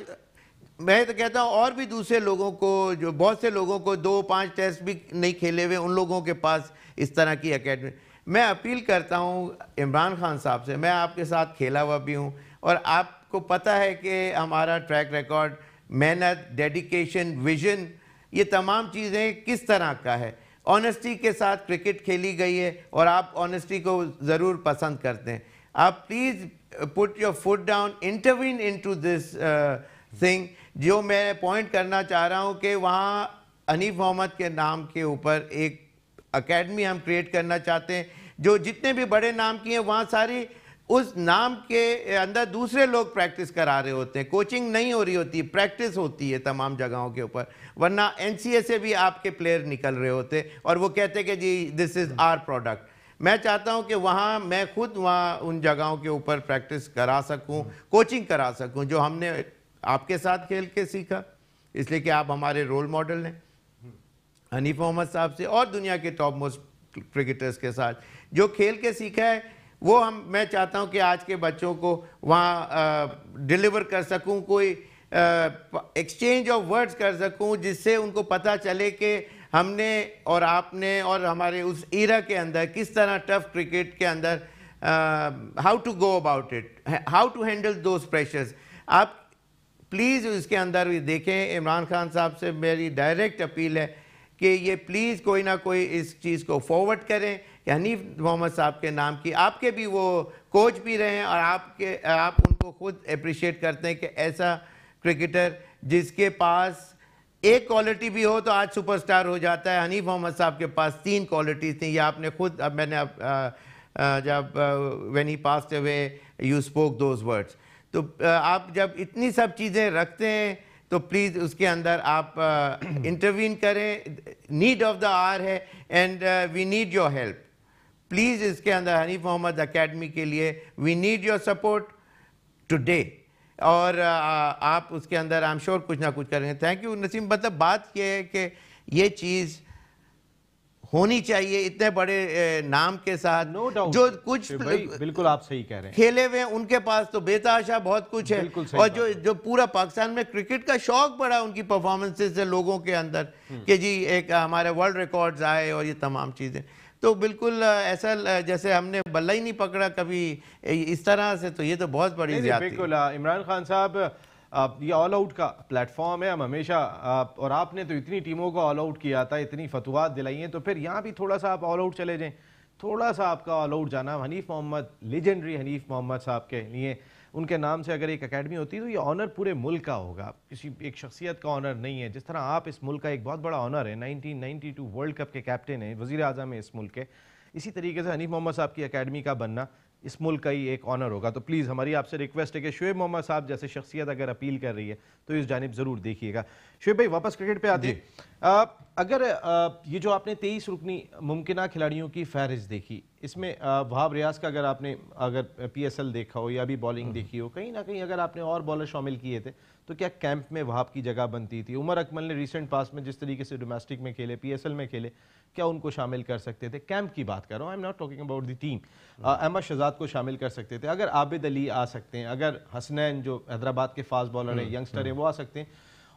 मैं तो कहता हूँ और भी दूसरे लोगों को, जो बहुत से लोगों को 2-5 टेस्ट भी नहीं खेले हुए, उन लोगों के पास इस तरह की एकेडमी। मैं अपील करता हूँ इमरान खान साहब से, मैं आपके साथ खेला हुआ भी हूँ और आपको पता है कि हमारा ट्रैक रिकॉर्ड, मेहनत, डेडिकेशन, विजन, ये तमाम चीज़ें किस तरह का है। ऑनेस्टी के साथ क्रिकेट खेली गई है और आप ऑनेस्टी को ज़रूर पसंद करते हैं। आप please put your foot down, intervene into this thing. जो मैं पॉइंट करना चाह रहा हूँ कि वहाँ हनीफ मोहम्मद के नाम के ऊपर एक एकेडमी हम क्रिएट करना चाहते हैं, जो जितने भी बड़े नाम की हैं वहाँ सारी उस नाम के अंदर दूसरे लोग प्रैक्टिस करा रहे होते हैं, कोचिंग नहीं हो रही होती, प्रैक्टिस होती है तमाम जगहों के ऊपर। वरना एनसीए से भी आपके प्लेयर निकल रहे होते और वो कहते कि जी दिस इज़ आवर प्रोडक्ट। मैं चाहता हूं कि वहां मैं खुद वहां उन जगहों के ऊपर प्रैक्टिस करा सकूं, कोचिंग करा सकूं, जो हमने आपके साथ खेल के सीखा, इसलिए कि आप हमारे रोल मॉडल हैं हनीफ मोहम्मद साहब से, और दुनिया के टॉप मोस्ट क्रिकेटर्स के साथ जो खेल के सीखा है वो मैं चाहता हूं कि आज के बच्चों को वहाँ डिलीवर कर सकूं, कोई एक्सचेंज ऑफ वर्ड्स कर सकूं, जिससे उनको पता चले कि हमने और आपने और हमारे उस ईरा के अंदर किस तरह टफ क्रिकेट के अंदर how to go about it, how to handle those pressures. आप प्लीज़ इसके अंदर भी देखें। इमरान खान साहब से मेरी डायरेक्ट अपील है कि ये प्लीज़ कोई ना कोई इस चीज़ को फॉरवर्ड करें कि हनीफ मोहम्मद साहब के नाम की, आपके भी वो कोच भी रहे हैं और आप उनको खुद अप्रिशिएट करते हैं कि ऐसा क्रिकेटर जिसके पास एक क्वालिटी भी हो तो आज सुपरस्टार हो जाता है। हनीफ मोहम्मद साहब के पास 3 क्वालिटीज़ थी, ये आपने खुद, अब मैंने जब when he passed away you spoke those words. तो आप जब इतनी सब चीज़ें रखते हैं तो प्लीज़ उसके अंदर आप इंटरवीन करें। नीड ऑफ द आवर है and we need your help. Please इसके अंदर हनीफ मोहम्मद एकेडमी के लिए we need your support today, और आप उसके अंदर आई एम श्योर कुछ ना कुछ करेंगे। Thank you Naseem. मतलब बात यह है कि ये चीज़ होनी चाहिए इतने बड़े नाम के साथ, नो डाउट, जो कुछ बिल्कुल आप सही कह रहे हैं, खेले हुए हैं उनके पास तो बेतहाशा बहुत कुछ है, और जो पूरा पाकिस्तान में क्रिकेट का शौक बढ़ा उनकी परफॉर्मेंसेस से लोगों के अंदर कि जी एक हमारे वर्ल्ड रिकॉर्ड्स आए और ये तमाम चीज़ें। तो बिल्कुल ऐसा जैसे हमने बल्ला ही नहीं पकड़ा कभी इस तरह से, तो ये तो बहुत बड़ी ज़्यादती। बिल्कुल इमरान खान साहब, ये ऑल आउट का प्लेटफॉर्म है, हम हमेशा और आपने तो इतनी टीमों को ऑल आउट किया था, इतनी फतवात दिलाई हैं, तो फिर यहाँ भी थोड़ा सा आप ऑल आउट चले जाएं, थोड़ा सा आपका ऑल आउट जाना। हनीफ मोहम्मद, लेजेंडरी हनीफ मोहम्मद साहब के लिए उनके नाम से अगर एक एकेडमी होती तो ये ऑनर पूरे मुल्क का होगा, किसी एक शख्सियत का ऑनर नहीं है। जिस तरह आप इस मुल्क का एक बहुत बड़ा ऑनर है, 1992 वर्ल्ड कप के कैप्टन हैं, वज़ीर आज़म है इस मुल्क के, इसी तरीके से हनीफ मोहम्मद साहब की एकेडमी का बनना इस मुल्क का ही एक ऑनर होगा। तो प्लीज़ हमारी आपसे रिक्वेस्ट है कि शुएब मोहम्मद साहब जैसे शख्सियत अगर अपील कर रही है तो इस जानिब ज़रूर देखिएगा। शुएब भाई वापस क्रिकेट पे आते हैं। अगर ये जो आपने 23 रुकनी मुमकिन खिलाड़ियों की फहरिस्त देखी, इसमें वहाब रियाज का अगर PSL देखा हो या भी बॉलिंग देखी हो, कहीं ना कहीं अगर आपने और बॉलर शामिल किए थे तो क्या कैंप में वहाब की जगह बनती थी? उमर अकमल ने रिसेंट पास में जिस तरीके से डोमेस्टिक में खेले, PSL में खेले, क्या उनको शामिल कर सकते थे? कैंप की बात कर रहा हूँ, I am not talking about the team. Ahmed Shehzad को शामिल कर सकते थे, अगर आबिद अली आ सकते हैं, अगर हसनैन जो हैदराबाद के फास्ट बॉलर है, यंगस्टर है, वो आ सकते हैं,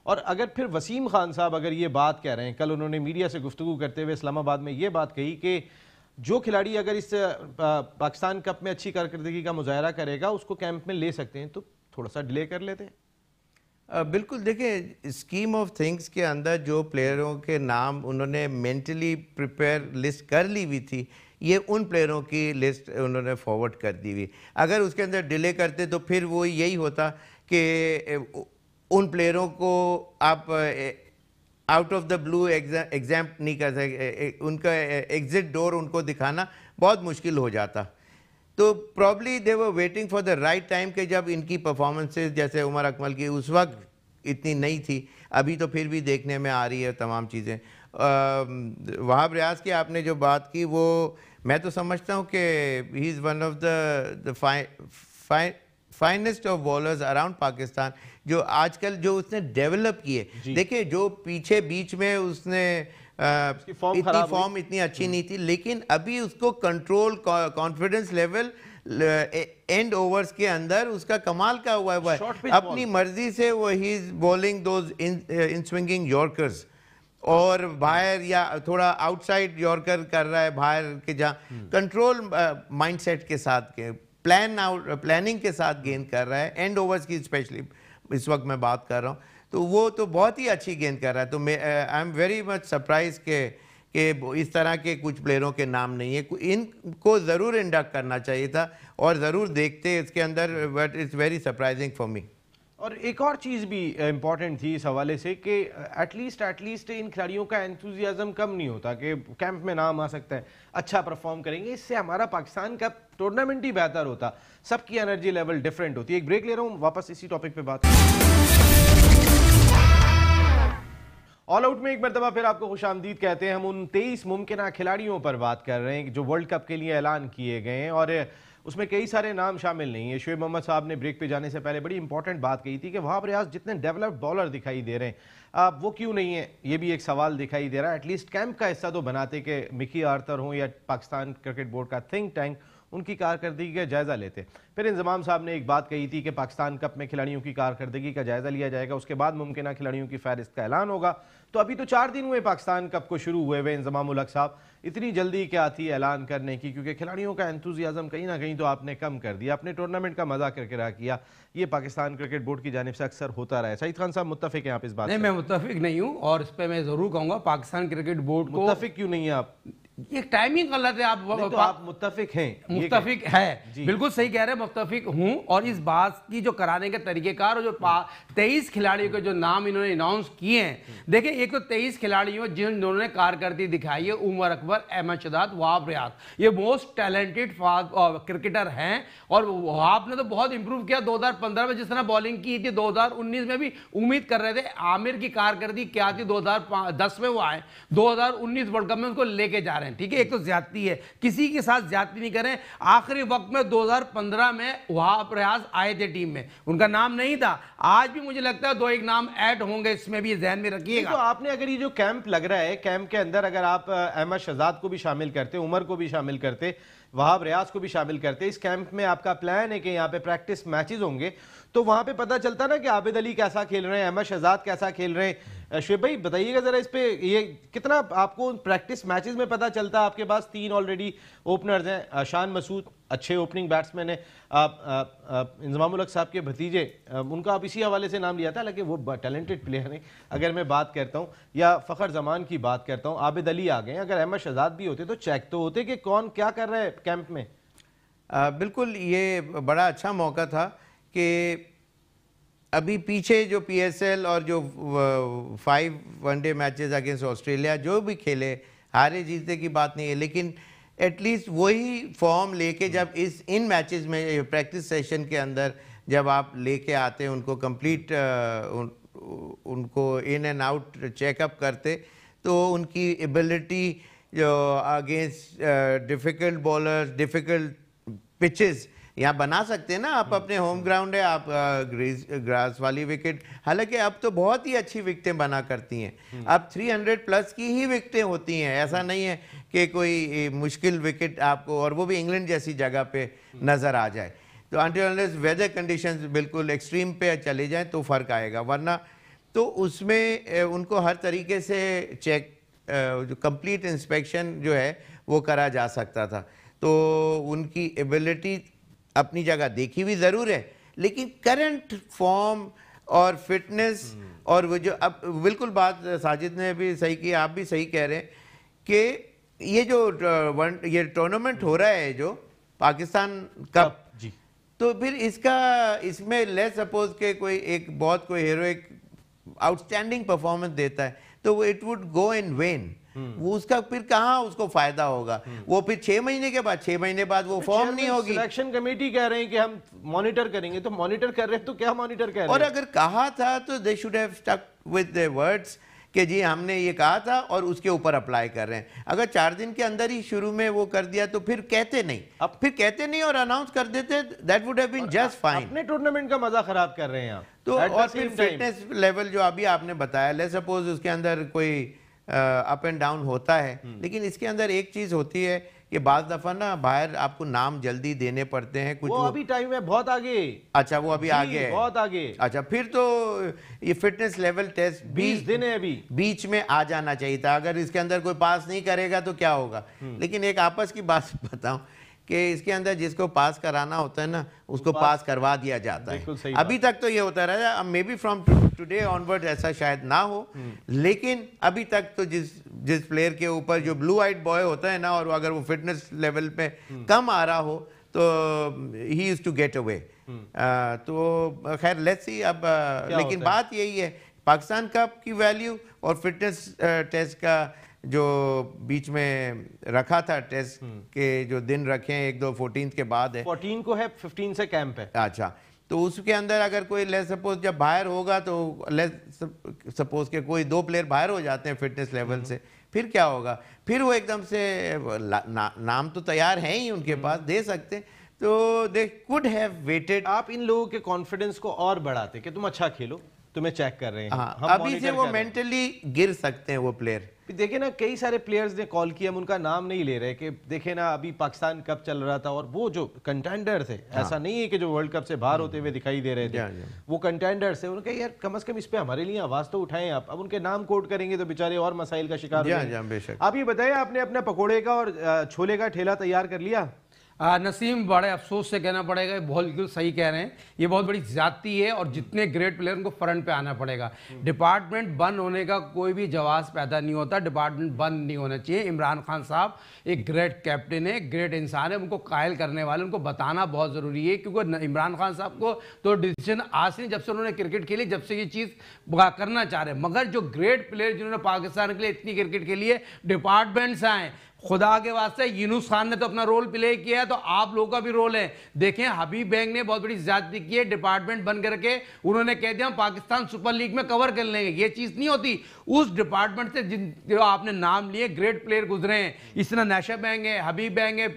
और अगर फिर वसीम खान साहब अगर ये बात कह रहे हैं, कल उन्होंने मीडिया से गुफ्तगू करते हुए इस्लामाबाद में ये बात कही कि जो खिलाड़ी अगर इस पाकिस्तान कप में अच्छी कारकर्दगी का मुजाहरा करेगा उसको कैंप में ले सकते हैं, तो थोड़ा सा डिले कर लेते हैं। बिल्कुल, देखिए स्कीम ऑफ थिंग्स के अंदर जो प्लेयरों के नाम उन्होंने मेंटली प्रिपेयर लिस्ट कर ली हुई थी, ये उन प्लेयरों की लिस्ट उन्होंने फॉरवर्ड कर दी हुई। अगर उसके अंदर डिले करते तो फिर वो यही होता कि उन प्लेयरों को आप out of the blue exam नहीं कर सकते, उनका एग्जिट डोर उनको दिखाना बहुत मुश्किल हो जाता। तो probably they were waiting for the right time के जब इनकी परफॉर्मेंसेज जैसे उमर अकमल की उस वक्त इतनी नहीं थी, अभी तो फिर भी देखने में आ रही है तमाम चीज़ें। वहाब रियाज की आपने जो बात की वो मैं तो समझता हूँ कि he is one of the finest of bowlers around Pakistan, जो आजकल जो उसने डेवलप किए। देखिए जो पीछे बीच में उसने इतनी फॉर्म इतनी अच्छी नहीं थी, लेकिन अभी उसको control, confidence level and overs के अंदर उसका कमाल का हुआ है। अपनी मर्जी से वो he is bowling those in swinging yorkers, और बाहर या थोड़ा आउटसाइड यॉर्कर कर रहा है बाहर के, जहाँ कंट्रोल माइंडसेट के साथ के प्लानिंग के साथ गेंद कर रहा है। एंड ओवर्स की स्पेशली इस वक्त मैं बात कर रहा हूँ, तो वो तो बहुत ही अच्छी गेंद कर रहा है। तो मैं I am very much surprise कि इस तरह के कुछ प्लेयरों के नाम नहीं है। इनको ज़रूर इंडक्ट करना चाहिए था और ज़रूर देखते इसके अंदर, but it's very surprising for me. और एक और चीज़ भी इम्पॉर्टेंट थी इस हवाले से कि एटलीस्ट इन खिलाड़ियों का एंथुजियाज्म कम नहीं होता कि कैंप में नाम आ सकता है, अच्छा परफॉर्म करेंगे, इससे हमारा पाकिस्तान का टूर्नामेंट ही बेहतर होता। सबकी एनर्जी लेवल डिफरेंट होती है। एक ब्रेक ले रहा हूँ, वापस इसी टॉपिक पे बात। ऑल आउट में एक मरतबा फिर आपको खुशामदीद कहते हैं। हम उन 23 मुमकिन खिलाड़ियों पर बात कर रहे हैं जो वर्ल्ड कप के लिए ऐलान किए गए हैं, और उसमें कई सारे नाम शामिल नहीं है। शुएब मोहम्मद साहब ने ब्रेक पे जाने से पहले बड़ी इंपॉर्टेंट बात कही थी कि वहाब रियाज जितने डेवलप्ड बॉलर दिखाई दे रहे हैं वो क्यों नहीं है, ये भी एक सवाल दिखाई दे रहा है। एटलीस्ट कैंप का हिस्सा तो बनाते कि मिकी आर्थर हों या पाकिस्तान क्रिकेट बोर्ड का थिंक टैंक उनकी कारकर्दगी का जायज़ा लेते। फिर इंजमाम साहब ने एक बात कही थी कि पाकिस्तान कप में खिलाड़ियों की कारकर्दगी का जायज़ा लिया जाएगा, उसके बाद मुमकिन खिलाड़ियों की फहरिस्त का ऐलान होगा। तो अभी तो 4 दिन हुए पाकिस्तान कप को शुरू हुए हुए। इंजमाम उल हक साहब, इतनी जल्दी क्या थी ऐलान करने की? क्योंकि खिलाड़ियों का एंथुजियाज्म कहीं ना कहीं तो आपने कम कर दिया, अपने टूर्नामेंट का मजा करके किया। ये पाकिस्तान क्रिकेट बोर्ड की जानिब से अक्सर होता रहा है। सईद खान साहब मुत्तफिक हैं आप इस बात से? नहीं, मैं मुत्तफिक नहीं हूँ, और इस पर मैं जरूर कहूँगा पाकिस्तान क्रिकेट बोर्ड को। मुत्तफिक क्यों नहीं है आप? ये टाइमिंग गलत है। आप मुत्तफिक हैं? मुत्तफिक है, बिल्कुल सही कह रहे हैं, मुत्तफिक हूं। और इस बात की जो कराने के तरीकेकार और जो 23 खिलाड़ियों के जो नाम इन्होंने अनाउंस किए हैं, देखिए एक तो 23 खिलाड़ियों जिन्होंने कारकर्दगी दिखाई है, उमर अकबर, अहमद शहजाद, वहाब रियाज, ये मोस्ट टैलेंटेड क्रिकेटर हैं। और वहाब ने तो बहुत इंप्रूव किया 2015 में जिस तरह बॉलिंग की थी। 2019 में भी उम्मीद कर रहे थे आमिर की कारकर्दगी क्या थी, 2010 में वो आए, 2019 वर्ल्ड कप में उनको लेके जा रहे हैं। ठीक है, एक तो ज्यादती है, किसी के साथ ज्यादती नहीं करें। आखिरी वक्त में 2015 में वहाब रियाज आए थे टीम में, उनका नाम नहीं था। आज भी मुझे लगता है 2-1 नाम ऐड होंगे, इसमें भी ध्यान में रखिएगा। तो आपने अगर ये जो कैंप लग रहा है, कैंप के अंदर अगर आप अहमद शहजाद को भी शामिल करते, उमर को भी शामिल करते, वहाब रियाज को भी शामिल करते, इस कैंप में आपका प्लान है कि यहाँ पे प्रैक्टिस मैचेस होंगे, तो वहां पे पता चलता ना कि आबिद अली कैसा खेल रहे हैं, अहमद शहजाद कैसा खेल रहे हैं। शुएब भाई बताइएगा जरा इस पे, ये कितना आपको प्रैक्टिस मैचेस में पता चलता है? आपके पास 3 ऑलरेडी ओपनर्स हैं, शान मसूद अच्छे ओपनिंग बैट्समैन है, इंजमाम उल हक साहब के भतीजे, उनका आप इसी हवाले से नाम लिया था, हालांकि वो टैलेंटेड प्लेयर हैं। अगर मैं बात करता हूँ या फ़खर जमान की बात करता हूँ, आबिद अली आ गए, अगर अहमद शहजाद भी होते तो चेक तो होते कि कौन क्या कर रहा है कैंप में। बिल्कुल, ये बड़ा अच्छा मौका था कि अभी पीछे जो PSL और जो 5 वनडे मैचेस अगेंस्ट ऑस्ट्रेलिया जो भी खेले, हारे जीते की बात नहीं है, लेकिन एटलीस्ट वही फॉर्म लेके जब इन मैचेस में प्रैक्टिस सेशन के अंदर जब आप लेके आते हैं उनको कंप्लीट उनको इन एंड आउट चेकअप करते, तो उनकी एबिलिटी जो against difficult bowlers, difficult pitches यहाँ बना सकते हैं ना आप। अपने होम ग्राउंड है, आप ग्रास वाली विकेट, हालांकि अब तो बहुत ही अच्छी विकेटें बना करती हैं। अब 300 प्लस की ही विकेटें होती हैं, ऐसा नहीं है कि कोई मुश्किल विकेट आपको, और वो भी इंग्लैंड जैसी जगह पे नज़र आ जाए। तो अनटिल वेदर कंडीशंस बिल्कुल एक्सट्रीम पे चले जाएं तो फ़र्क आएगा, वरना तो उसमें उनको हर तरीके से चेक, जो कंप्लीट इंस्पेक्शन जो है वो करा जा सकता था। तो उनकी एबिलिटी अपनी जगह देखी भी ज़रूर है, लेकिन करंट फॉर्म और फिटनेस और वो जो अब बिल्कुल बात साजिद ने भी सही की, आप भी सही कह रहे हैं कि ये जो ये टूर्नामेंट हो रहा है जो पाकिस्तान कप जी, तो फिर इसमें लेट्स सपोज के कोई एक बहुत कोई हीरोइक आउटस्टैंडिंग परफॉर्मेंस देता है तो वो it would go in when. वो उसका फिर कहाँ उसको फायदा होगा? वो फिर 6 महीने के बाद, 6 महीने बाद वो फॉर्म नहीं होगी। सिलेक्शन कमेटी कह रहे हैं कि हम मॉनिटर करेंगे, तो मॉनिटर कर रहे हैं तो क्या मॉनिटर कर रहे हैं? और अगर कहा था तो they should have stuck with the words कि जी हमने ये कहा था और उसके ऊपर अप्लाई कर रहे हैं। अगर 4 दिन के अंदर ही शुरू में वो कर दिया तो फिर कहते नहीं, अब फिर कहते नहीं और अनाउंस कर देते, that would have been just fine. अपने टूर्नामेंट का मजा खराब कर रहे हैं आप तो और फिर फिटनेस लेवल जो अभी आपने बताया, लेट्स सपोज उसके अंदर कोई अप एंड डाउन होता है, लेकिन इसके अंदर एक चीज होती है कि बाज दफा ना बाहर आपको नाम जल्दी देने पड़ते हैं कुछ। वो अभी टाइम है बहुत आगे। अच्छा, वो अभी आगे है, बहुत आगे। अच्छा, फिर तो ये फिटनेस लेवल टेस्ट 20 दिन है अभी, बीच में आ जाना चाहिए था। अगर इसके अंदर कोई पास नहीं करेगा तो क्या होगा? लेकिन एक आपस की बात बताऊं कि इसके अंदर जिसको पास कराना होता है ना, उसको पास करवा दिया जाता है। अभी तक तो ये होता रहा, अब may be from today onward ऐसा शायद ना हो, लेकिन अभी तक तो जिस प्लेयर के ऊपर जो ब्लू आइड बॉय होता है ना, और अगर वो फिटनेस लेवल पे कम आ रहा हो तो he used to get away. तो खैर लेट्स सी अब, लेकिन बात यही है पाकिस्तान कप की वैल्यू और फिटनेस टेस्ट का जो बीच में रखा था, टेस्ट के जो दिन रखे हैं 1-2 14 के बाद है, 14 को है, 15 से कैंप है। अच्छा, तो उसके अंदर अगर कोई लेट्स सपोज जब बाहर होगा तो लेट्स सपोज के कोई 2 प्लेयर बाहर हो जाते हैं फिटनेस लेवल से, फिर क्या होगा? फिर वो एकदम से नाम तो तैयार है ही उनके पास, दे सकते हैं, तो दे कुड हैव वेटेड। आप इन लोगों के कॉन्फिडेंस को और बढ़ाते कि तुम अच्छा खेलो, तुम्हें चेक कर रहे हैं। हाँ, अभी से वो मेंटली गिर सकते हैं वो प्लेयर। देखिए ना, कई सारे प्लेयर्स ने कॉल किया, हम उनका नाम नहीं ले रहे कि देखे ना अभी पाकिस्तान कप चल रहा था और वो जो कंटेंडर थे, ऐसा नहीं है कि जो वर्ल्ड कप से बाहर होते हुए दिखाई दे रहे थे, वो कंटेंडर्स थे। उन्होंने कहा यार कम से कम इस पे हमारे लिए आवाज तो उठाएं आप। अब उनके नाम कोट करेंगे तो बेचारे और मसाइल का शिकार होंगे। आप ये बताइए, आपने अपने पकोड़े का और छोले का ठेला तैयार कर लिया? नसीम, बड़े अफसोस से कहना पड़ेगा, बहुत बिल्कुल सही कह रहे हैं, ये बहुत बड़ी ज्यादती है और जितने ग्रेट प्लेयर उनको फ्रंट पे आना पड़ेगा। डिपार्टमेंट बंद होने का कोई भी जवाब पैदा नहीं होता, डिपार्टमेंट बंद नहीं होना चाहिए। इमरान खान साहब एक ग्रेट कैप्टन है, ग्रेट इंसान है, उनको कायल करने वाले उनको बताना बहुत ज़रूरी है, क्योंकि इमरान खान साहब को तो डिसीजन आज नहीं, जब से उन्होंने क्रिकेट खेली, जब से ये चीज़ करना चाह रहे हैं, मगर जो ग्रेट प्लेयर जिन्होंने पाकिस्तान के लिए इतनी क्रिकेट खेली है, डिपार्टमेंट्स आए, खुदा के वास्ते यूनुस खान ने तो अपना रोल प्ले किया है, तो आप लोगों का भी रोल है। देखें, हबीब बैंक ने बहुत बड़ी ज्यादती की है, डिपार्टमेंट बंद करके उन्होंने कह दिया हम पाकिस्तान सुपर लीग में कवर कर लेंगे। ये चीज नहीं होती। उस डिपार्टमेंट से जिन जो आपने नाम लिए ग्रेट प्लेयर गुजरे हैं, इस तरह नेशनल बैंक है, हबीब बैंक है,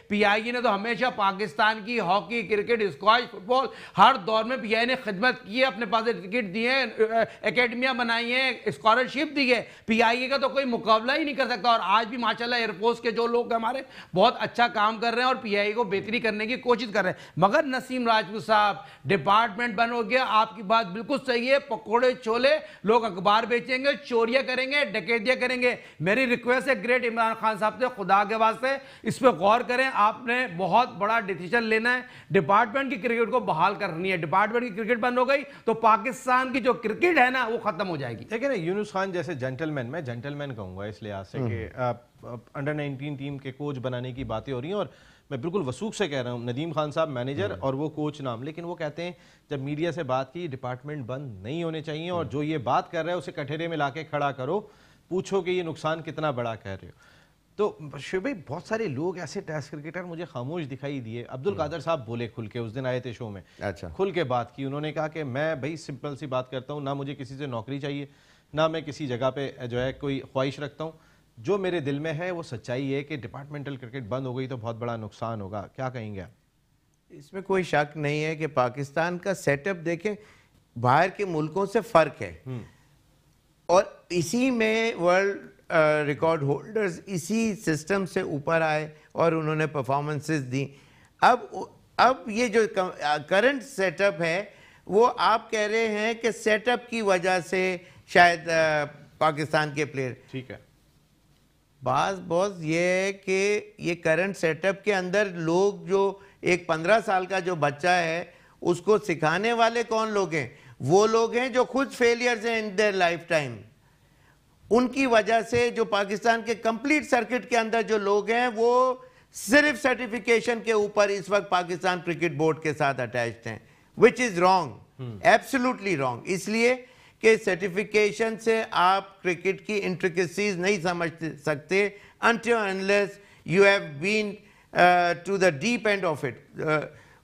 पीआईए ने तो हमेशा पाकिस्तान की हॉकी, क्रिकेट, स्क्वाश, फुटबॉल हर दौर में पीआई ने खिदमत की है, अपने पास टिकट दिए हैं, एकेडमियां बनाई हैं, स्कॉलरशिप दी है। पीआईए का तो कोई मुकाबला ही नहीं कर सकता। और आज भी माशाल्लाह एयरफोर्स के जो लोग हमारे बहुत अच्छा काम कर रहे हैं और पीआई को बेहतरी करने की कोशिश कर रहे हैं। मगर नसीम राजपूत साहब, डिपार्टमेंट बंद हो गया, आपकी बात बिल्कुल सही है। पकोड़े छोले, लोग अखबार बेचेंगे, चोरियां करेंगे, डकैतियां करेंगे। मेरी रिक्वेस्ट है ग्रेट इमरान खान साहब से, खुदा के वास्ते इस पर गौर करें। आपने बहुत बड़ा डिसीजन लेना है, डिपार्टमेंट की क्रिकेट को बहाल करनी है। डिपार्टमेंट की क्रिकेट बंद हो गई तो पाकिस्तान की जो क्रिकेट है ना, वो खत्म हो जाएगी। देखिए ना, यूनुस खान जैसे जेंटलमैन, मैं जेंटलमैन कहूंगा इस लिहाज से कि अंडर 19 टीम के कोच बनाने की बातें हो रही हैं, और मैं बिल्कुल वसूख से कह रहा हूँ, नदीम खान साहब मैनेजर और वो कोच नाम, लेकिन वो कहते हैं जब मीडिया से बात की, डिपार्टमेंट बंद नहीं होने चाहिए, और जो ये बात कर रहा है उसे कटहरे में लाके खड़ा करो, पूछो कि ये नुकसान कितना बड़ा कह रहे हो। तो शुभ भाई, बहुत सारे लोग ऐसे टेस्ट क्रिकेटर मुझे खामोश दिखाई दिए। अब्दुल कादर साहब बोले खुल के, उस दिन आए थे शो में, अच्छा, खुल के बात की। उन्होंने कहा कि मैं भाई सिंपल सी बात करता हूँ, ना मुझे किसी से नौकरी चाहिए, ना मैं किसी जगह पे जो है कोई ख्वाहिश रखता हूँ, जो मेरे दिल में है वो सच्चाई है कि डिपार्टमेंटल क्रिकेट बंद हो गई तो बहुत बड़ा नुकसान होगा। क्या कहेंगे आप? इसमें कोई शक नहीं है कि पाकिस्तान का सेटअप देखें, बाहर के मुल्कों से फर्क है, और इसी में वर्ल्ड रिकॉर्ड होल्डर्स इसी सिस्टम से ऊपर आए और उन्होंने परफॉर्मेंसेस दी। अब ये जो करंट सेटअप है, वो आप कह रहे हैं कि सेटअप की वजह से शायद पाकिस्तान के प्लेयर, ठीक है, बॉस ये है कि ये करंट सेटअप के अंदर लोग, जो एक 15 साल का जो बच्चा है उसको सिखाने वाले कौन लोग हैं? वो लोग हैं जो खुद फेलियर्स हैं इन देयर लाइफ टाइम। उनकी वजह से जो पाकिस्तान के कंप्लीट सर्किट के अंदर जो लोग हैं, वो सिर्फ सर्टिफिकेशन के ऊपर इस वक्त पाकिस्तान क्रिकेट बोर्ड के साथ अटैच्ड हैं, which is wrong, absolutely wrong. इसलिए कि सर्टिफिकेशन से आप क्रिकेट की इंट्रिकेसीज नहीं समझ सकते until unless you have been to the deep end of it.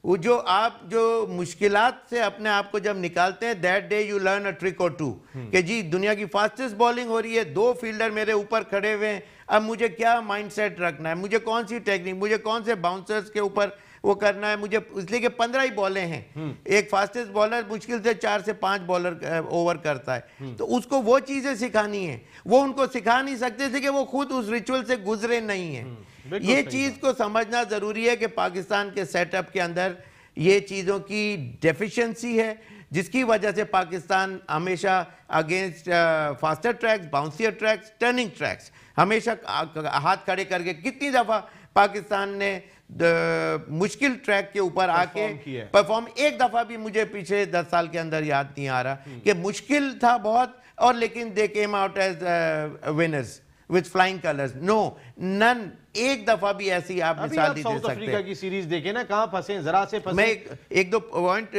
वो जो मुश्किलात से अपने आप को जब निकालते हैं, that day you learn a trick और टू कि जी दुनिया की फास्टेस्ट बॉलिंग हो रही है, 2 फील्डर मेरे ऊपर खड़े हुए हैं, अब मुझे क्या माइंडसेट रखना है, मुझे कौन सी टेक्निक, मुझे कौन से बाउंसर्स के ऊपर वो करना है, मुझे इसलिए कि 15 ही बॉलें हैं, एक फास्टेस्ट बॉलर मुश्किल से 4 से 5 बॉलर ओवर करता है, तो उसको वो चीजें सिखानी है, वो उनको सिखा नहीं सकते थे कि वो खुद उस रिचुअल से गुजरे नहीं है। ये चीज को समझना जरूरी है कि पाकिस्तान के सेटअप के अंदर ये चीजों की डेफिशिएंसी है, जिसकी वजह से पाकिस्तान हमेशा against faster tracks, bouncier tracks, turning tracks हमेशा हाथ खड़े करके, कितनी दफा पाकिस्तान ने मुश्किल ट्रैक के ऊपर आके परफॉर्म, एक दफा भी मुझे पीछे 10 साल के अंदर याद नहीं आ रहा कि मुश्किल था बहुत और लेकिन they came out as winners with flying colours. No, none, एक दफा भी ऐसी आप मिसाल नहीं दे सकते। साउथ अफ्रीका की सीरीज देखे ना, कहां फंसे, जरा से फंसे। मैं एक दो पॉइंट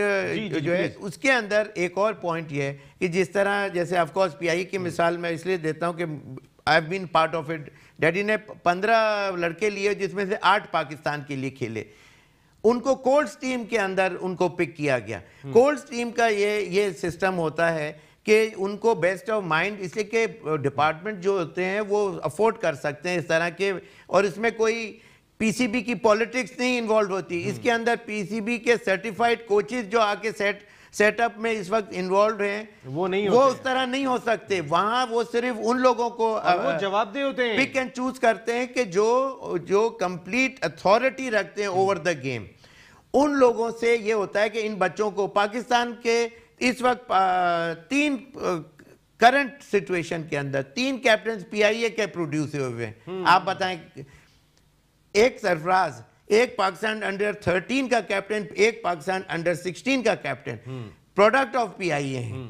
जो है उसके अंदर एक और पॉइंट ये है कि जिस तरह जैसे ऑफ कोर्स पीआई की मिसाल मैं इसलिए देता हूं कि I have been part of it. Daddy ने 15 लड़के लिए जिसमें से 8 पाकिस्तान के लिए खेले, उनको कोल्ड टीम के अंदर उनको पिक किया गया। कोल्ड टीम का ये सिस्टम होता है कि उनको बेस्ट ऑफ माइंड, इसलिए कि डिपार्टमेंट जो होते हैं वो अफोर्ड कर सकते हैं इस तरह के, और इसमें कोई पीसीबी की पॉलिटिक्स नहीं इन्वॉल्व होती। इसके अंदर पीसीबी के सर्टिफाइड कोचेस जो आके सेटअप में इस वक्त इन्वॉल्व हैं, वो उस तरह नहीं हो सकते। वहां वो सिर्फ उन लोगों को वो जवाबदेह होते हैं, पिक एंड चूज करते हैं कि जो कंप्लीट अथॉरिटी रखते हैं ओवर द गेम। उन लोगों से ये होता है कि इन बच्चों को पाकिस्तान के इस वक्त 3 करंट सिचुएशन के अंदर 3 कैप्टन पीआईए के प्रोड्यूस हुए हैं। आप बताएं, एक सरफराज, एक पाकिस्तान अंडर 13 का कैप्टन, एक पाकिस्तान अंडर 16 का कैप्टन, प्रोडक्ट ऑफ पीआईए हैं।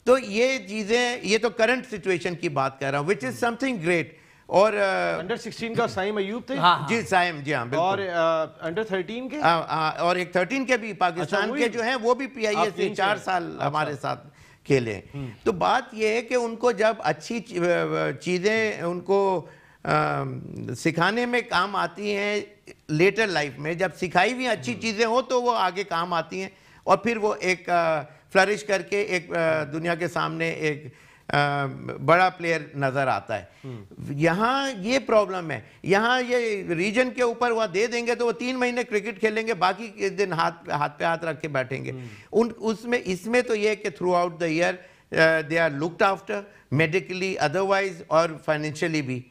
तो ये चीजें, ये तो करंट सिचुएशन की बात कर रहा हूं, विच इज समथिंग ग्रेट। और अंडर 16 का साइम अयूब थे। जी साइम, जी हाँ बिल्कुल। और अंडर 13 के और एक 13 के भी पाकिस्तान के जो हैं वो भी पीआईए से 4 साल हमारे साथ खेले। तो बात ये है कि उनको जब अच्छी चीजें उनको सिखाने में काम आती हैं लेटर लाइफ में, जब सिखाई हुई अच्छी चीजें हो तो वो आगे काम आती हैं और फिर वो एक फ्लरिश करके एक दुनिया के सामने एक बड़ा प्लेयर नजर आता है। यहाँ ये प्रॉब्लम है, यहाँ ये रीजन के ऊपर वह दे देंगे तो वो 3 महीने क्रिकेट खेलेंगे, बाकी के दिन हाथ पे हाथ रख के बैठेंगे। इसमें तो ये कि throughout the year they are looked after medically, otherwise और फाइनेंशियली भी।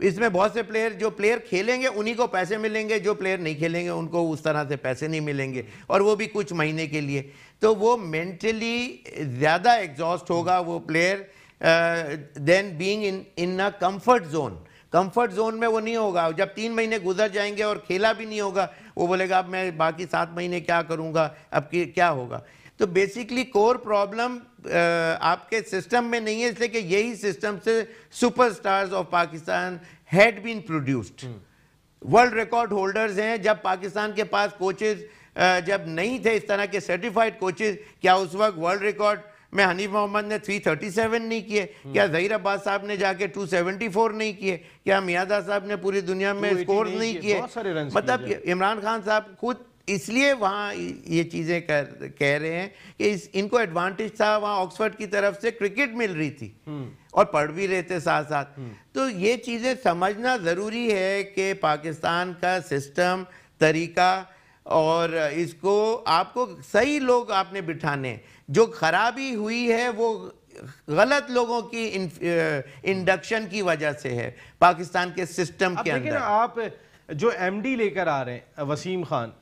इसमें बहुत से प्लेयर, जो प्लेयर खेलेंगे उन्हीं को पैसे मिलेंगे, जो प्लेयर नहीं खेलेंगे उनको उस तरह से पैसे नहीं मिलेंगे, और वो भी कुछ महीने के लिए। तो वो मेंटली ज़्यादा एग्जॉस्ट होगा वो player than being in a comfort zone. Comfort zone में वो नहीं होगा। जब 3 महीने गुजर जाएंगे और खेला भी नहीं होगा, वो बोलेगा अब मैं बाकी 7 महीने क्या करूँगा, अब क्या होगा। तो बेसिकली कोर प्रॉब्लम आपके सिस्टम में नहीं है, इसलिए कि यही सिस्टम से superstars of Pakistan had been produced. World record holders हैं। जब पाकिस्तान के पास कोचेस जब नहीं थे इस तरह के सर्टिफाइड कोचेस, क्या उस वक्त वर्ल्ड रिकॉर्ड में हनीफ मोहम्मद ने 337 नहीं किए? क्या ज़हीर अब्बास साहब ने जाके 274 नहीं किए? क्या मियादा साहब ने पूरी दुनिया में स्कोर नहीं किए? मतलब इमरान खान साहब खुद इसलिए वहाँ ये चीज़ें कह रहे हैं कि इनको एडवांटेज था, वहाँ ऑक्सफोर्ड की तरफ से क्रिकेट मिल रही थी और पढ़ भी रहे थे साथ साथ। तो ये चीज़ें समझना ज़रूरी है कि पाकिस्तान का सिस्टम, तरीका, और इसको आपको सही लोग आपने बिठाने। जो खराबी हुई है वो गलत लोगों की इंडक्शन की वजह से है पाकिस्तान के सिस्टम के अंदर। आप जो एमडी लेकर आ रहे हैं वसीम खान,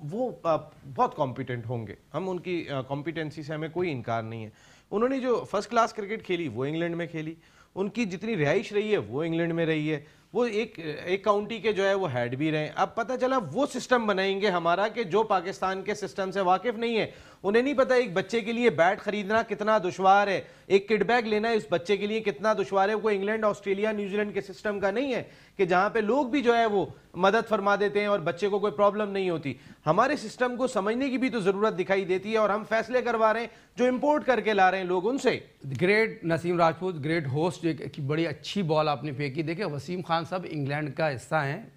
वो बहुत कॉम्पिटेंट होंगे, हम उनकी कॉम्पिटेंसी से हमें कोई इनकार नहीं है। उन्होंने जो फर्स्ट क्लास क्रिकेट खेली वो इंग्लैंड में खेली, उनकी जितनी रिहाइश रही है वो इंग्लैंड में रही है, वो एक काउंटी के जो है वो हेड भी रहे। अब पता चला वो सिस्टम बनाएंगे हमारा कि जो पाकिस्तान के सिस्टम से वाकिफ नहीं है, उन्हें नहीं पता एक बच्चे के लिए बैट खरीदना कितना दुश्वार है, एक किट बैग लेना इस बच्चे के लिए कितना दुश्वार है। कोई इंग्लैंड, ऑस्ट्रेलिया, न्यूजीलैंड के सिस्टम का नहीं है कि जहां पे लोग भी जो है वो मदद फरमा देते हैं और बच्चे को कोई प्रॉब्लम नहीं होती। हमारे सिस्टम को समझने की भी तो जरूरत दिखाई देती है और हम फैसले करवा रहे हैं जो इंपोर्ट करके ला रहे हैं लोग उनसे। Great Naseem Rajput, great host, एक बड़ी अच्छी बॉल आपने फेंकी। देखिए वसीम खान साहब इंग्लैंड का हिस्सा हैं,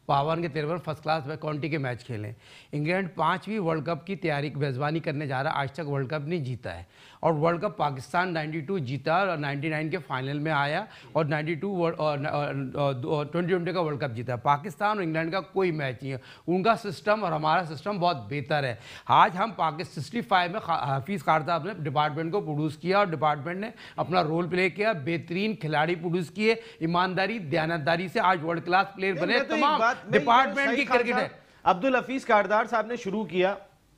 पावन के 13 फर्स्ट क्लास में काउंटी के मैच खेले। इंग्लैंड 5वीं वर्ल्ड कप की तैयारी मेजबानी करने जा रहा है, आज तक वर्ल्ड कप नहीं जीता है। और वर्ल्ड कप पाकिस्तान 92 जीता और 99 के फाइनल में आया और 2020 का वर्ल्ड कप जीता। पाकिस्तान और इंग्लैंड का कोई मैच नहीं है, उनका सिस्टम और हमारा सिस्टम बहुत बेहतर है। आज हम पाकिस्तान 65 में हाफिज़ खान साहब ने डिपार्टमेंट को प्रोड्यूस किया और डिपार्टमेंट ने अपना रोल प्ले किया, बेहतरीन खिलाड़ी प्रोड्यूस किए, ईमानदारी दयानतदारी से आज वर्ल्ड क्लास प्लेयर बने। तमाम डिपार्टमेंट की क्रिकेट है। अब्दुल हफीज कारदार साहब ने शुरू किया,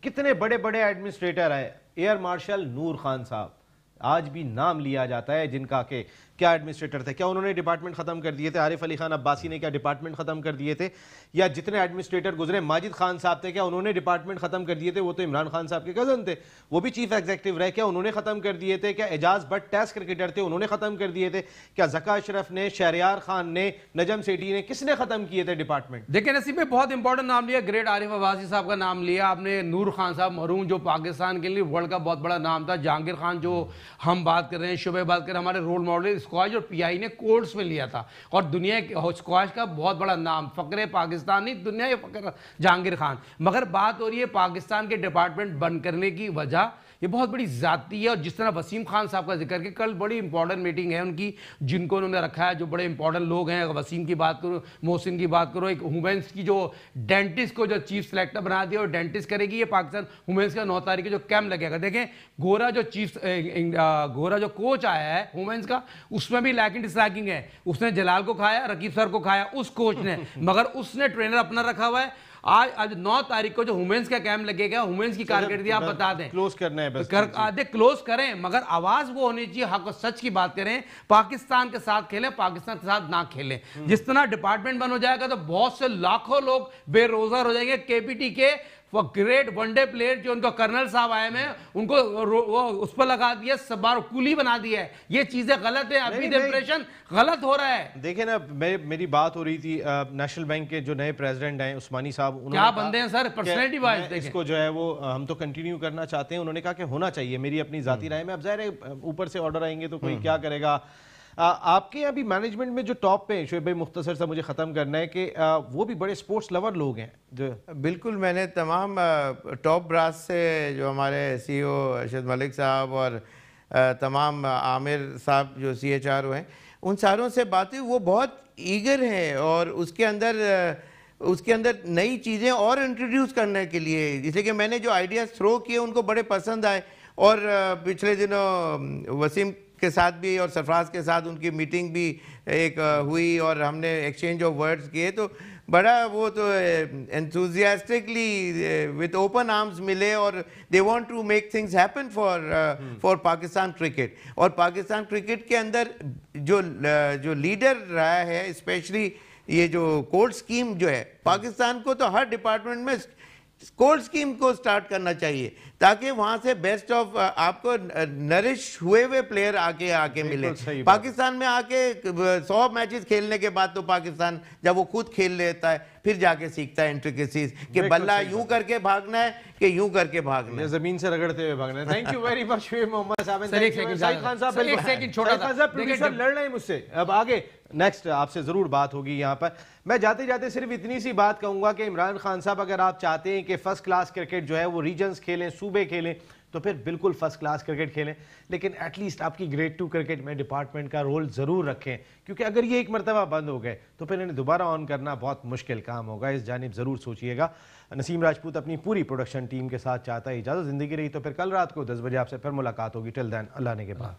कितने बड़े बड़े एडमिनिस्ट्रेटर आए, एयर मार्शल नूर खान साहब आज भी नाम लिया जाता है जिनका के क्या एडमिनिस्ट्रेटर थे, क्या उन्होंने डिपार्टमेंट खत्म कर दिए थे? आरिफ अली खान अब्बासी ने क्या डिपार्टमेंट खत्म कर दिए थे? या जितने एडमिनिस्ट्रेटर गुजरे, माजिद खान साहब थे, क्या उन्होंने डिपार्टमेंट खत्म कर दिए थे? वो तो इमरान खान साहब के कजन थे, वो भी चीफ एग्जीक्यूटिव रहे, क्या उन्होंने खत्म कर दिए थे? क्या एजाज भट्ट टेस्ट क्रिकेटर थे, उन्होंने खत्म कर दिए थे? क्या जका अशरफ ने, शहरयार खान ने, नजम सेठी ने, किसने खत्म किए थे डिपार्टमेंट? देखिए नसीब में बहुत इंपॉर्टेंट नाम लिया, ग्रेट आरिफ अब्बासी साहब का नाम लिया आपने, नूर खान साहब मरूम जो पाकिस्तान के लिए वर्ल्ड का बहुत बड़ा नाम था, जहांगीर खान जो हम बात कर रहे हैं, शुबे बात कर रहे हैं, हमारे रोल मॉडल स्क्वाश और पीआई ने कोर्ट्स में लिया था और दुनिया स्क्वाश का बहुत बड़ा नाम, फकरे पाकिस्तान नहीं दुनिया ये फकर जहांगीर खान। मगर बात हो रही है पाकिस्तान के डिपार्टमेंट बंद करने की वजह ये बहुत बड़ी जाती है। और जिस तरह वसीम खान साहब का जिक्र कि कल बड़ी इंपॉर्टेंट मीटिंग है उनकी जिनको उन्होंने रखा है, जो बड़े इंपॉर्टेंट लोग हैं, वसीम की बात करो, मोहसिन की बात करो, एक वुमेन्स की जो डेंटिस्ट को जो चीफ सेलेक्टर बना दिया और डेंटिस्ट करेगी, ये पाकिस्तान वुमेन्स का 9 तारीख को जो कैंप लगेगा। देखें गोरा जो कोच आया है वुमेन्स का, उसमें भी लैकिंग डिसलैकिंग है, उसने जलाल को खाया, रकीब सर को खाया उस कोच ने, मगर उसने ट्रेनर अपना रखा हुआ है। आज 9 तारीख को जो वुमेन्स का कैंप लगेगा, वुमेन्स की कारकर्दगी आप बता दें, क्लोज करना है बस, आधे क्लोज करें, मगर आवाज वो होनी चाहिए, हक और सच की बात करें, पाकिस्तान के साथ खेलें, पाकिस्तान के साथ ना खेलें। जिस तरह डिपार्टमेंट बंद हो जाएगा तो बहुत से लाखों लोग बेरोजगार हो जाएंगे। केपीटी के वो ग्रेट वनडे प्लेयर जो उनको कर्नल साहब आए हैं उनको वो उस पर लगा दिया, सबार कुली बना दिया है। ये चीजें गलत है, अभी इंप्रेशन गलत हो रहा है। देखे ना, मेरी बात हो रही थी नेशनल बैंक के जो नए प्रेसिडेंट हैं उस्मानी साहब, क्या बंदे हैं सर, पर्सनैलिटी वाइज इसको जो है वो हम तो कंटिन्यू करना चाहते हैं। उन्होंने कहा कि होना चाहिए, मेरी अपनी जाती राय में। अब जाहिर है ऊपर से ऑर्डर आएंगे तो कोई क्या करेगा। आपके अभी मैनेजमेंट में जो टॉप पे शोएब भाई, मुख्तसर सा मुझे ख़त्म करना है कि वो भी बड़े स्पोर्ट्स लवर लोग हैं जो बिल्कुल। मैंने तमाम टॉप ब्रास से जो हमारे CEO अरशद मलिक साहब और तमाम आमिर साहब जो CHRO हैं, उन सारों से बातें, वो बहुत ईगर हैं और उसके अंदर नई चीज़ें और इंट्रोड्यूस करने के लिए, जैसे कि मैंने जो आइडियाज़ थ्रो किए उनको बड़े पसंद आए। और पिछले दिनों वसीम के साथ भी और सरफराज के साथ उनकी मीटिंग भी एक हुई और हमने एक्सचेंज ऑफ वर्ड्स किए, तो बड़ा वो तो एंथुजियास्टिकली विद ओपन आर्म्स मिले और they want to make things happen for Pakistan cricket. और पाकिस्तान क्रिकेट के अंदर जो लीडर रहा है, स्पेशली ये जो कोल्ड स्कीम जो है, पाकिस्तान को तो हर डिपार्टमेंट में कोल्ड स्कीम को स्टार्ट करना चाहिए ताकि वहां से बेस्ट ऑफ आपको नरिश हुए हुए प्लेयर आके मिले। पाकिस्तान में आके 100 मैचेस खेलने के बाद तो पाकिस्तान जब वो खुद खेल लेता है फिर जाके सीखता है इंट्रिकेसीज कि बल्ला यूं करके भागना है कि यूं करके भागना है, जमीन से रगड़ते हुए भागना है। Thank you very much Mohammad साहब। खान साहब एक सेकंड छोटा सा प्रोड्यूसर लड़ रहे हैं मुझसे, अब आगे नेक्स्ट आपसे जरूर बात होगी। यहाँ पर मैं जाते जाते सिर्फ इतनी सी बात कहूंगा कि इमरान खान साहब, अगर आप चाहते हैं कि फर्स्ट क्लास क्रिकेट जो है वो रीजन्स खेलें, सूबे खेलें, तो फिर बिल्कुल फर्स्ट क्लास क्रिकेट खेलें, लेकिन एटलीस्ट आपकी ग्रेड 2 क्रिकेट में डिपार्टमेंट का रोल ज़रूर रखें, क्योंकि अगर ये एक मरतबा बंद हो गए तो फिर इन्हें दोबारा ऑन करना बहुत मुश्किल काम होगा। इस जानिब ज़रूर सोचिएगा। नसीम राजपूत अपनी पूरी प्रोडक्शन टीम के साथ चाहता है इजाज़त। ज़िंदगी रही तो फिर कल रात को 10 बजे आपसे फिर मुलाकात होगी। टिल देन अल्लाह ने के बाद।